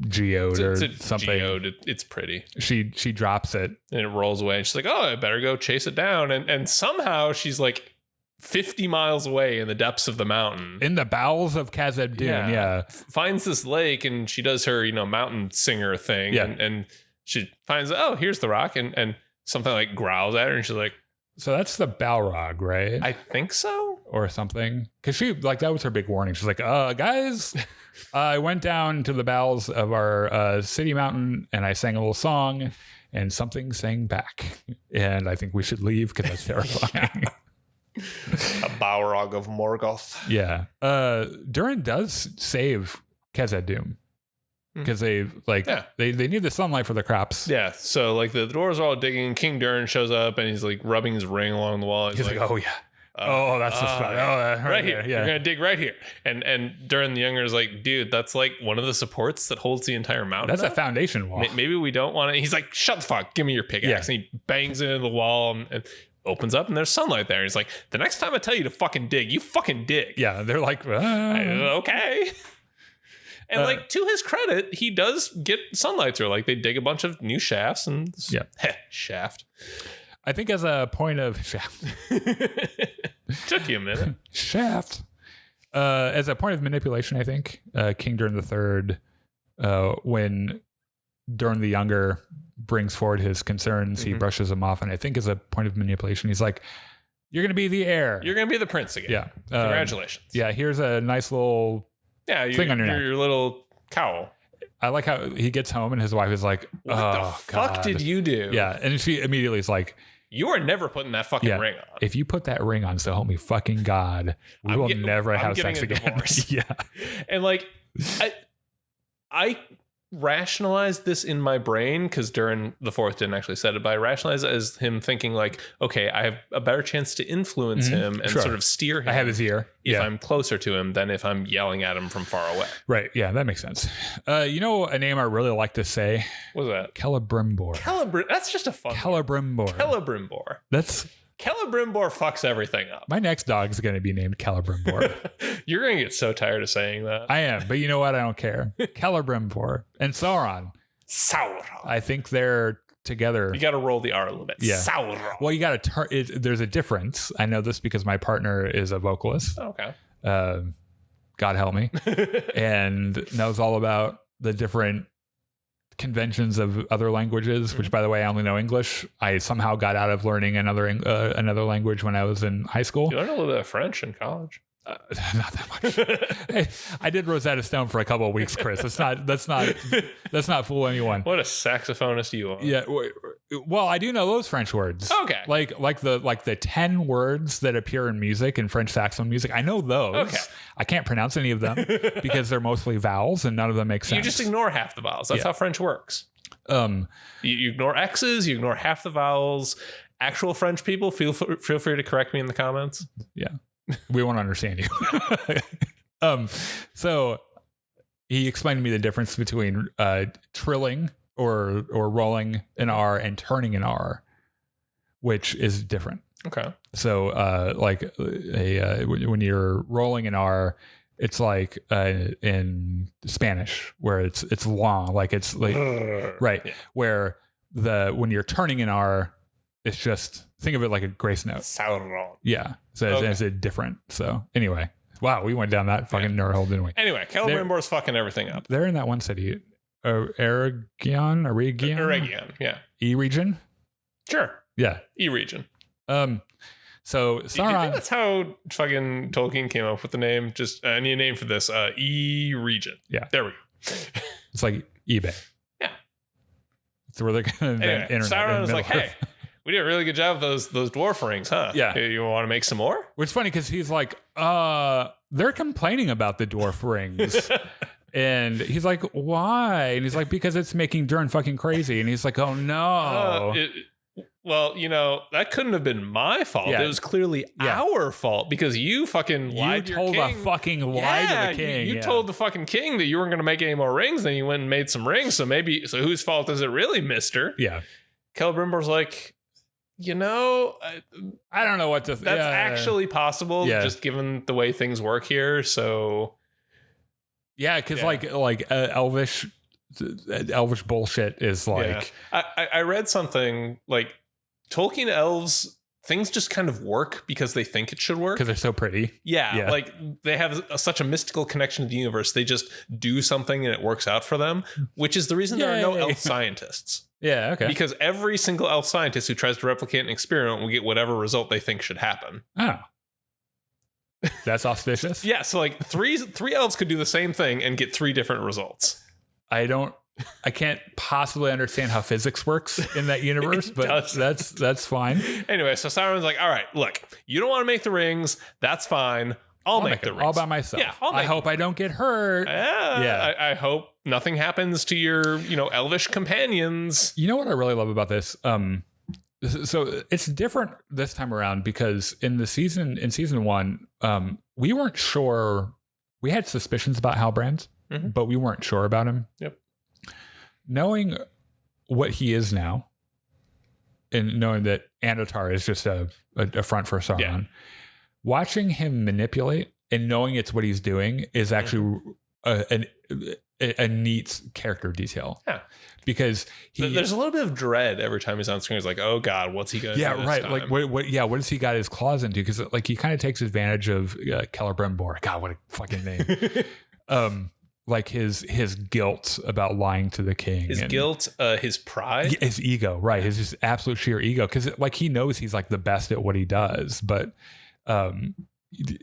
geode or something. Geode. It's pretty. She drops it and it rolls away. And she's like, oh, I better go chase it down. And somehow she's like 50 miles away in the depths of the mountain, in the bowels of Khazad Dûm. Yeah. Finds this lake and she does her mountain singer thing. Yeah. And she finds, oh, here's the rock, and something like growls at her, and she's like, so that's the Balrog, right? I think so, or something, because she like, that was her big warning. She's like, guys, I went down to the bowels of our city mountain and I sang a little song and something sang back, and I think we should leave because that's terrifying. A Balrog of Morgoth. Yeah. Durin does save Khazad Dûm because they need the sunlight for the crops. Yeah. So like the dwarves are all digging. King Durin shows up and he's like rubbing his ring along the wall. He's like, oh yeah. That's the spot. Right here. Yeah. You're gonna dig right here. And Durin the Younger is like, dude, that's like one of the supports that holds the entire mountain. That's a foundation wall. Maybe we don't want to. He's like, shut the fuck. Give me your pickaxe. And he bangs into the wall and opens up and there's sunlight there. He's like, the next time I tell you to fucking dig, you fucking dig. Yeah, they're like, okay. And like, to his credit, he does get sunlight through. Like, they dig a bunch of new shafts and shaft. I think as a point of took you a minute. Shaft. As a point of manipulation, I think King Durin III, when Durin the Younger brings forward his concerns, he brushes them off, and I think as a point of manipulation, he's like, you're gonna be the heir, you're gonna be the prince again. Yeah. Congratulations. Here's a nice little thing on your little cowl. I like how he gets home and his wife is like, what the fuck did you do? Yeah. And she immediately is like, you are never putting that fucking ring on. If you put that ring on, so help me fucking God, we will never have sex again. Yeah. And like, I rationalized this in my brain because Durin the Fourth didn't actually say it, but I rationalized it as him thinking like, okay, I have a better chance to influence him and sort of steer him. I have his ear if I'm closer to him than if I'm yelling at him from far away. Right. Yeah, that makes sense. You know a name I really like to say? What's that? Celebrimbor. That's just a fun Celebrimbor. Celebrimbor. That's Celebrimbor fucks everything up. My next dog's going to be named Celebrimbor. You're going to get so tired of saying that. I am, but you know what? I don't care. Celebrimbor and Sauron. Sauron. I think they're together. You got to roll the R a little bit. Yeah. Sauron. Well, you got to turn. There's a difference. I know this because my partner is a vocalist. Okay. God help me, and knows all about the different conventions of other languages. Which, by the way, I only know English. I somehow got out of learning another language when I was in high school. You learned a little bit of French in college. Not that much. Hey, I did Rosetta Stone for a couple of weeks, Chris. That's not fool anyone. What a saxophonist you are. Yeah. Well, I do know those French words. Okay. Like the 10 words that appear in music, in French saxophone music. I know those. Okay. I can't pronounce any of them because they're mostly vowels and none of them make sense. You just ignore half the vowels. That's how French works. You ignore X's, you ignore half the vowels. Actual French people, feel free to correct me in the comments. Yeah. We won't understand you. So he explained to me the difference between trilling or rolling an R and turning an R, which is different. Okay. So when you're rolling an R, it's like in Spanish where it's long, like it's like right. Yeah. Where when you're turning an R, it's just think of it like a grace note. Sauron. Yeah. So it's different. So anyway, wow, we went down that fucking nerd hole, didn't we? Anyway, Celebrimbor's fucking everything up. They're in that one city, Eregion, yeah. E region. Sure. Yeah. E region. So Sauron. Do you think that's how fucking Tolkien came up with the name? Just I need a name for this. E region. Yeah. There we go. It's like eBay. Yeah. It's where they're gonna invent internet. Sauron was like, hey. We did a really good job of those dwarf rings, huh? Yeah. Hey, you want to make some more? Which is funny because he's like, they're complaining about the dwarf rings. And he's like, why? And he's like, because it's making Dern fucking crazy. And he's like, oh no. Well, that couldn't have been my fault. Yeah. It was clearly our fault because you fucking lied to your king. You told a fucking lie to the king. You told the fucking king that you weren't going to make any more rings. Then you went and made some rings. So whose fault is it really, mister? Yeah. Celebrimbor's like, I don't know what to. That's actually possible, just given the way things work here. So, yeah, because elvish bullshit is like. Yeah. I read something like Tolkien elves. Things just kind of work because they think it should work. Because they're so pretty. Yeah, like they have such a mystical connection to the universe. They just do something and it works out for them, which is the reason there are no elf scientists. Yeah, okay. Because every single elf scientist who tries to replicate an experiment will get whatever result they think should happen. Oh. That's auspicious? Yeah, so like three elves could do the same thing and get 3 different results. I can't possibly understand how physics works in that universe, but that's fine. Anyway, so Sauron's like, all right, look, you don't want to make the rings. That's fine. I'll make the rings. All by myself. Yeah, I hope I don't get hurt. Yeah. I hope nothing happens to your, elvish companions. You know what I really love about this? So it's different this time around because in season 1, we weren't sure. We had suspicions about Halbrand, but we weren't sure about him. Yep. Knowing what he is now, and knowing that Annatar is just a front for Sauron, watching him manipulate and knowing it's what he's doing is actually a neat character detail. Yeah. Because there's a little bit of dread every time he's on screen. He's like, oh God, what's he going to do this right. time? Like, what has he got his claws into? Because like he kind of takes advantage of Celebrimbor. God, what a fucking name. Like his guilt about lying to the king. His guilt, his pride. His ego, right. His just absolute sheer ego. Because like he knows he's like the best at what he does. But he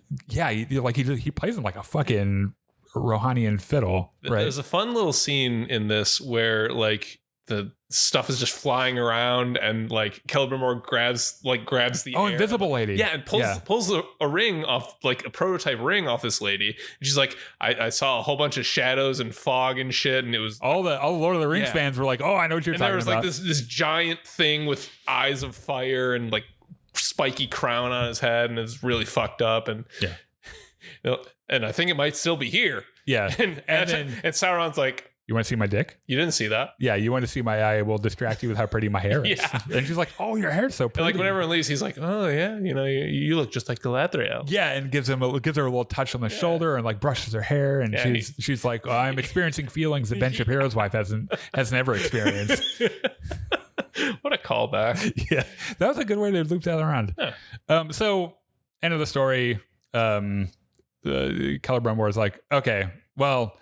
plays him like a fucking Rohanian fiddle, right? There's a fun little scene in this where like the stuff is just flying around and like Celebrimbor grabs the air. Invisible lady. Yeah, and pulls a ring off, like a prototype ring off this lady. And she's like, I saw a whole bunch of shadows and fog and shit, and it was all the Lord of the Rings fans were like, oh, I know what you're talking about. And there was like this giant thing with eyes of fire and like spiky crown on his head, and it's really fucked up. And and I think it might still be here. Yeah. And Sauron's like, You want to see my dick? You didn't see that? Yeah, you want to see I will distract you with how pretty my hair is. Yeah. And she's like, oh, your hair's so pretty. And like when everyone leaves, he's like, oh yeah, you look just like Galadriel. Yeah, and gives her a little touch on the shoulder and like brushes her hair, and she's like, I'm experiencing feelings that Ben Shapiro's wife hasn't ever experienced. What a callback. Yeah, that was a good way to loop that around. Yeah. So end of the story. Celebrimbor is like, okay, well,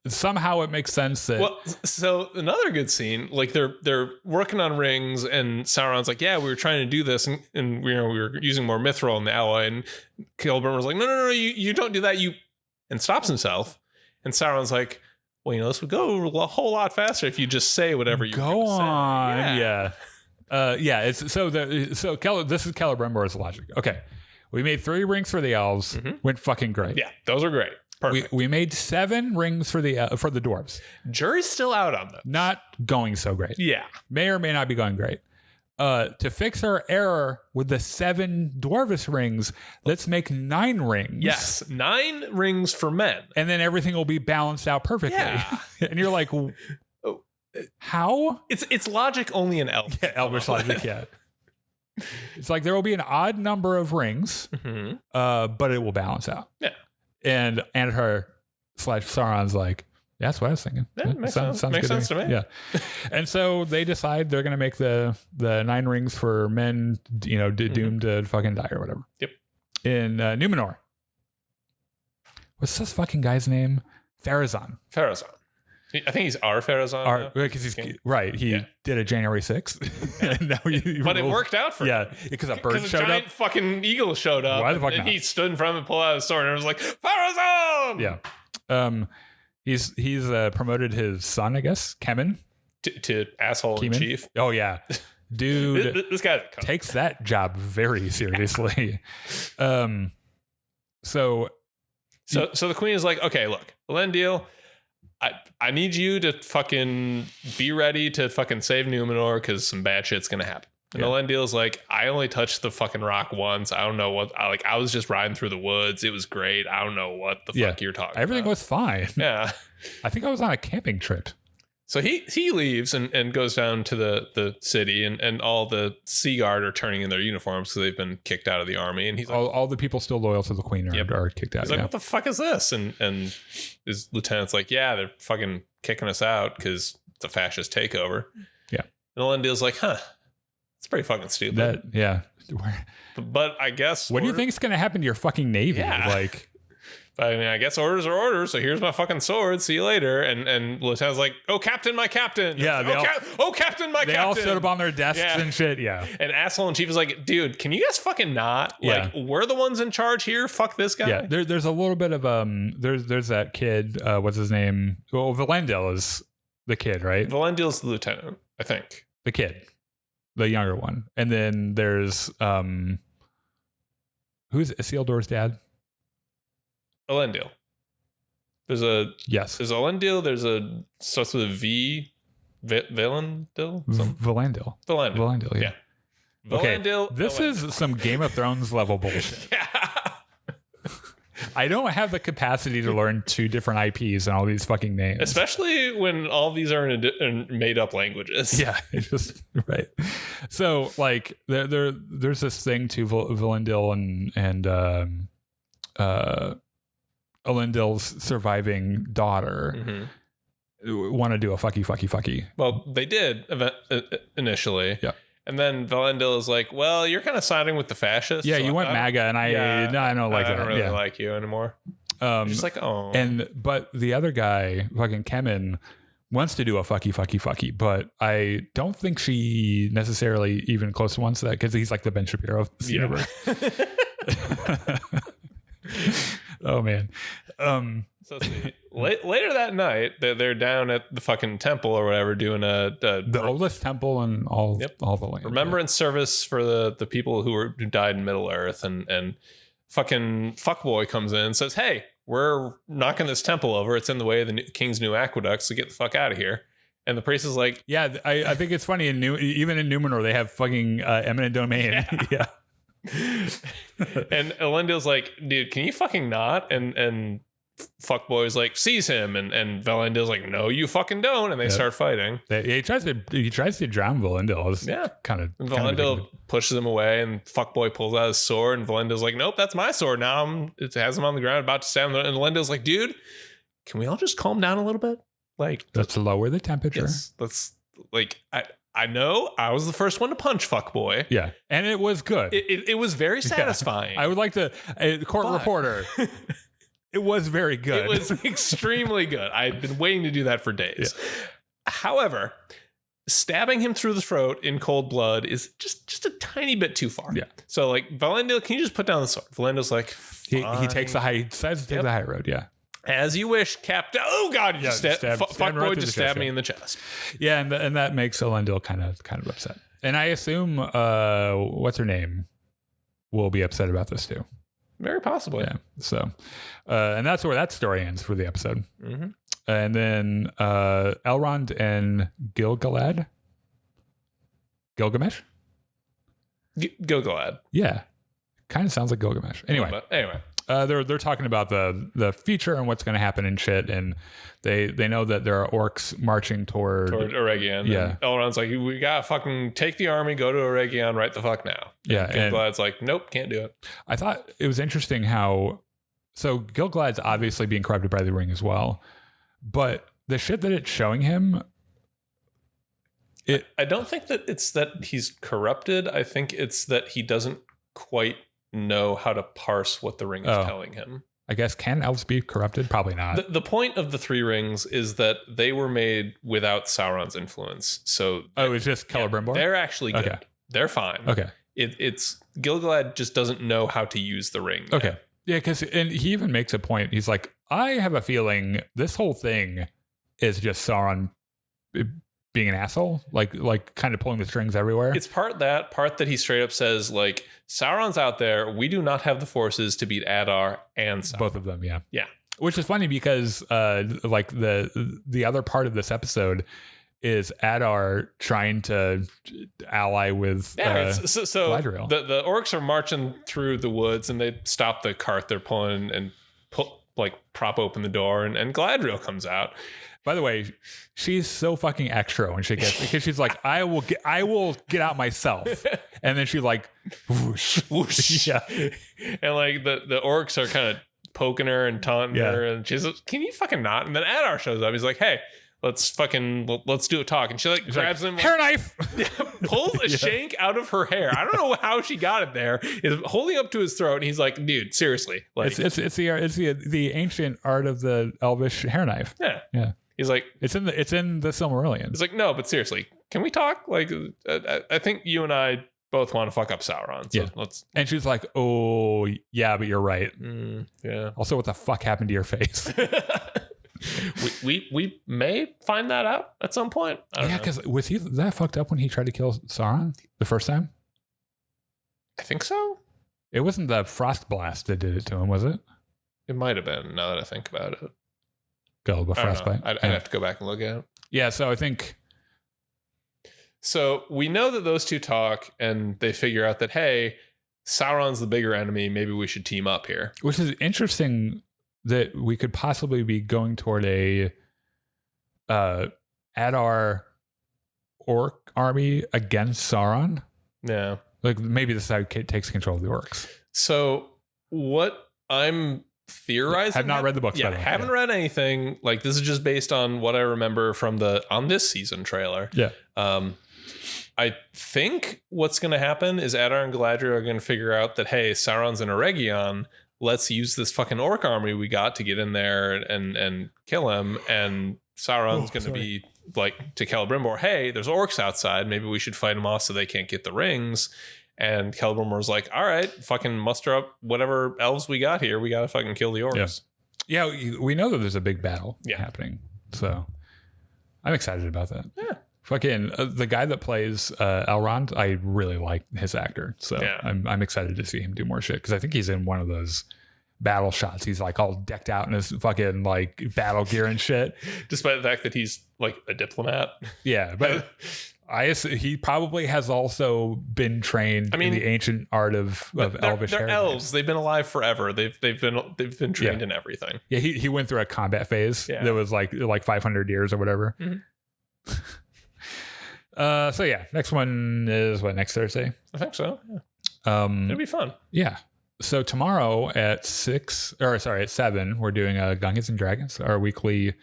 somehow it makes sense that. Well, so another good scene, like they're working on rings, and Sauron's like, yeah, we were trying to do this, and we were using more mithril in the alloy, and Celebrimbor's like, no, you don't do that, and stops himself, and Sauron's like, well, this would go a whole lot faster if you just say whatever you go on. Say. Yeah. It's this is Celebrimbor's logic. Okay, we made 3 rings for the elves. Went fucking great. Yeah, those are great. Perfect. We made 7 rings for the dwarves. Jury's still out on them. Not going so great. Yeah, may or may not be going great. To fix our error with the 7 dwarvish rings, let's make 9 rings. Yes, 9 rings for men, and then everything will be balanced out perfectly. Yeah. And you're like, how? It's logic only in elf. Yeah, elvish logic. Yeah. It's like there will be an odd number of rings, but it will balance out. Yeah. And her / Sauron's like, yeah, that's what I was thinking. Yeah, makes sense to me. Yeah. And so they decide they're going to make the 9 rings for men, doomed to fucking die or whatever. Yep. In Numenor. What's this fucking guy's name? Pharazôn. I think he's our Pharazôn. Because he's right. He did it January 6th. And now but it worked out for him. Yeah, because a bird showed up. Giant fucking eagle showed up. Why the fuck not? He stood in front of him and pulled out his sword, and it was like, Pharazôn! Yeah. He's promoted his son, I guess, Kemen. To asshole in chief. Oh, yeah. Dude this guy takes that job very seriously. So the queen is like, okay, look, Elendil, I need you to fucking be ready to fucking save Numenor because some bad shit's gonna happen. And Elendil's like, I only touched the fucking rock once. I don't know what. I was just riding through the woods. It was great. I don't know what the fuck you're talking Everything about. was fine. Yeah. I think I was on a camping trip. So he leaves and goes down to the city, and all the Sea Guard are turning in their uniforms because they've been kicked out of the army. And he's like, all the people still loyal to the queen are kicked out. He's like, what the fuck is this? And his lieutenant's like, yeah, they're fucking kicking us out because it's a fascist takeover. Yeah. And Elendil's like, it's pretty fucking stupid. But I guess what do you think is going to happen to your fucking navy? Yeah. Like, I mean, I guess orders are orders. So here's my fucking sword. See you later. And Lieutenant's like, oh, Captain, my captain. Yeah. Captain, my captain. They all stood up on their desks and shit. Yeah. And asshole in chief is like, dude, can you guys fucking not? Like, we're the ones in charge here. Fuck this guy. Yeah. There's a little bit of there's that kid. What's his name? Well, Valendil is the kid, right? Valendil's the lieutenant, I think. The kid, the younger one, and then there's who's Isildur's dad? Elendil. There's Elendil. There's a starts with a V. Valendil. Valendil. Yeah. Valendil. Okay. This is some Game of Thrones level bullshit. Yeah. I don't have the capacity to learn 2 different IPs and all these fucking names, especially when all these are in made up languages. Yeah, it's just right. So like there's this thing to Valendil and Elendil's surviving daughter want to do a fucky. Well, they did initially. Yeah. And then Valendil is like, well, you're kind of siding with the fascists. Yeah, so you went MAGA, and I don't like that. I don't really like you anymore. Just like, oh. But the other guy, fucking Kemen, wants to do a fucky, but I don't think she necessarily even close wants that because he's like the Ben Shapiro of this universe. Oh man. So see, later that night, they're down at the fucking temple or whatever, doing the oldest temple in all the land. Remembrance service for the people who died in Middle Earth, and fucking fuckboy comes in and says, "Hey, we're knocking this temple over. It's in the way of the king's new aqueduct, so get the fuck out of here." And the priest is like, "Yeah, I think it's funny. Even in Numenor, they have fucking eminent domain." Yeah. And Elendil's like, dude, can you fucking not? And fuckboy's like sees him, and Valendil's like, no, you fucking don't, and they start fighting. He tries to drown Valendil. Yeah, kind of. Valendil pushes him away, and fuckboy pulls out his sword, and Valendil's like, nope, that's my sword. Now it has him on the ground, about to stab him, and Valendil's like, dude, can we all just calm down a little bit? Like, let's lower the temperature. Yes, let's like I know I was the first one to punch fuckboy. Yeah, and it was good. It was very satisfying. Yeah. I would like to court reporter. It was very good. It was extremely good. I'd been waiting to do that for days. Yeah. However, stabbing him through the throat in cold blood is just a tiny bit too far. Yeah. So like, Valendil, can you just put down the sword? Valendil's like, he takes the high. He decides to take the high road. Yeah. As you wish, Captain. Oh God! You fuckboy just stabbed me in the chest. Yeah, and that makes Elendil kind of upset. And I assume what's her name will be upset about this too. Very possibly. Yeah. So, and that's where that story ends for the episode. Mm-hmm. And then Elrond and Gilgalad. Gilgamesh. Gilgalad. Yeah, kind of sounds like Gilgamesh. Anyway. They're talking about the future and what's going to happen and shit, and they know that there are orcs marching toward Eregion. Yeah, and Elrond's like, we gotta fucking take the army, go to Eregion right the fuck now. Yeah, and Gilgalad's like, nope, can't do it. I thought it was interesting how Gilgalad's obviously being corrupted by the ring as well, but the shit that it's showing him. I don't think that it's that he's corrupted. I think it's that he doesn't quite know how to parse what the ring is telling him. I guess, can elves be corrupted? Probably not. The point of the three rings is that they were made without Sauron's influence. So it's just Celebrimbor? They're actually good. Okay. They're fine. Okay. It's Gilgalad just doesn't know how to use the ring. Okay. Yet. Yeah, because and he even makes a point. He's like, I have a feeling this whole thing is just Sauron being an asshole, like kind of pulling the strings everywhere. It's part that he straight up says, like, Sauron's out there. We do not have the forces to beat Adar and Sauron. Both of them, yeah. Yeah. Which is funny because like the other part of this episode is Adar trying to ally with Galadriel. The orcs are marching through the woods and they stop the cart they're pulling and prop open the door and Galadriel comes out. By the way, she's so fucking extra when she gets, because she's like, I will get out myself, and then she's like, whoosh, whoosh, yeah, and like the orcs are kind of poking her and taunting her, and she's like, can you fucking not? And then Adar shows up. He's like, hey, let's do a talk, and she like grabs him, hair knife, pulls a shank out of her hair. I don't know how she got it there. Is holding up to his throat, and he's like, dude, seriously, like it's the ancient art of the elvish hair knife. Yeah. He's like, it's in the Silmarillion. He's like, no, but seriously, can we talk? Like, I think you and I both want to fuck up Sauron. So let's. And she's like, oh yeah, but you're right. Yeah. Also, what the fuck happened to your face? we may find that out at some point. Yeah, because was he that fucked up when he tried to kill Sauron the first time? I think so. It wasn't the frost blast that did it to him, was it? It might have been. Now that I think about it. Frostbite. I'd have to go back and look at it. Yeah, so I think. So we know that those two talk and they figure out that, hey, Sauron's the bigger enemy. Maybe we should team up here. Which is interesting that we could possibly be going toward a Adar orc army against Sauron. Yeah. Like maybe this side takes control of the orcs. So what I'm theorizing, have not read the books. Haven't read anything. Like, this is just based on what I remember from on this season trailer. Yeah. I think what's going to happen is Adar and Galadriel are going to figure out that, hey, Sauron's in Eregion. Let's use this fucking orc army we got to get in there and kill him. And Sauron's going to be like to Celebrimbor, hey, there's orcs outside. Maybe we should fight them off so they can't get the rings. And Celebrimbor's like, all right, fucking muster up whatever elves we got here. We got to fucking kill the orcs. Yeah, we know that there's a big battle happening. So I'm excited about that. Yeah. Fucking the guy that plays Elrond, I really like his actor. So I'm excited to see him do more shit, because I think he's in one of those battle shots. He's like all decked out in his fucking like battle gear and shit. Despite the fact that he's like a diplomat. Yeah, but He probably has also been trained in the ancient art of elvish. They're elves. They've been alive forever. They've been trained in everything. Yeah, he went through a combat phase that was like 500 years or whatever. Mm-hmm. So yeah, next one is next Thursday? I think so. Yeah. It'll be fun. Yeah. So tomorrow at 7, we're doing a Dungeons and Dragons, our weekly.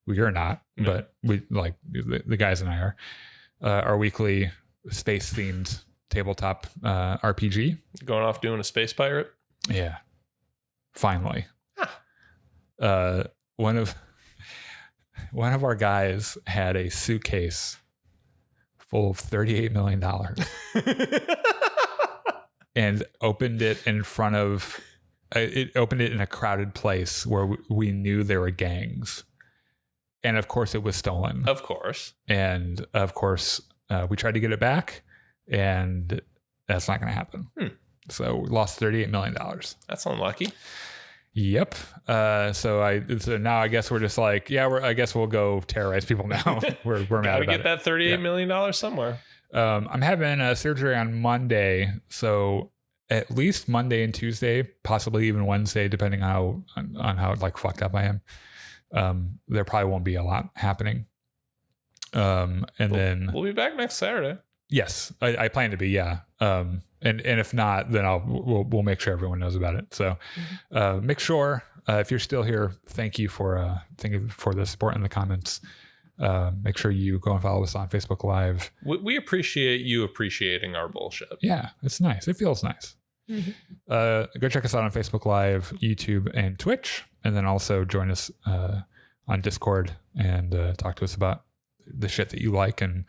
You're not, but we the guys and I are our weekly space themed tabletop RPG. Going off doing a space pirate. Yeah. Finally. One of our guys had a suitcase full of $38 million and opened it in front of opened it in a crowded place where we knew there were gangs. And of course it was stolen. Of course. And of course we tried to get it back, and that's not going to happen. So we lost $38 million. That's unlucky. Yep. So now I guess we're just like, I guess we'll go terrorize people now. we're mad about it. Gotta get that $38 million somewhere. I'm having a surgery on Monday, so at least Monday and Tuesday, possibly even Wednesday, depending on how fucked up I am. There probably won't be a lot happening. Then we'll be back next Saturday. Yes, I plan to be. Yeah. And if not, then we'll make sure everyone knows about it. So make sure if you're still here, thank you for the support in the comments. Make sure you go and follow us on Facebook Live. We appreciate you appreciating our bullshit. Yeah, it's nice. It feels nice. Go check us out on Facebook Live, YouTube, and Twitch, and then also join us on Discord and talk to us about the shit that you like, and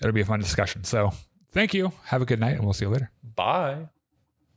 it'll be a fun discussion. So thank you. Have a good night, and we'll see you later. Bye.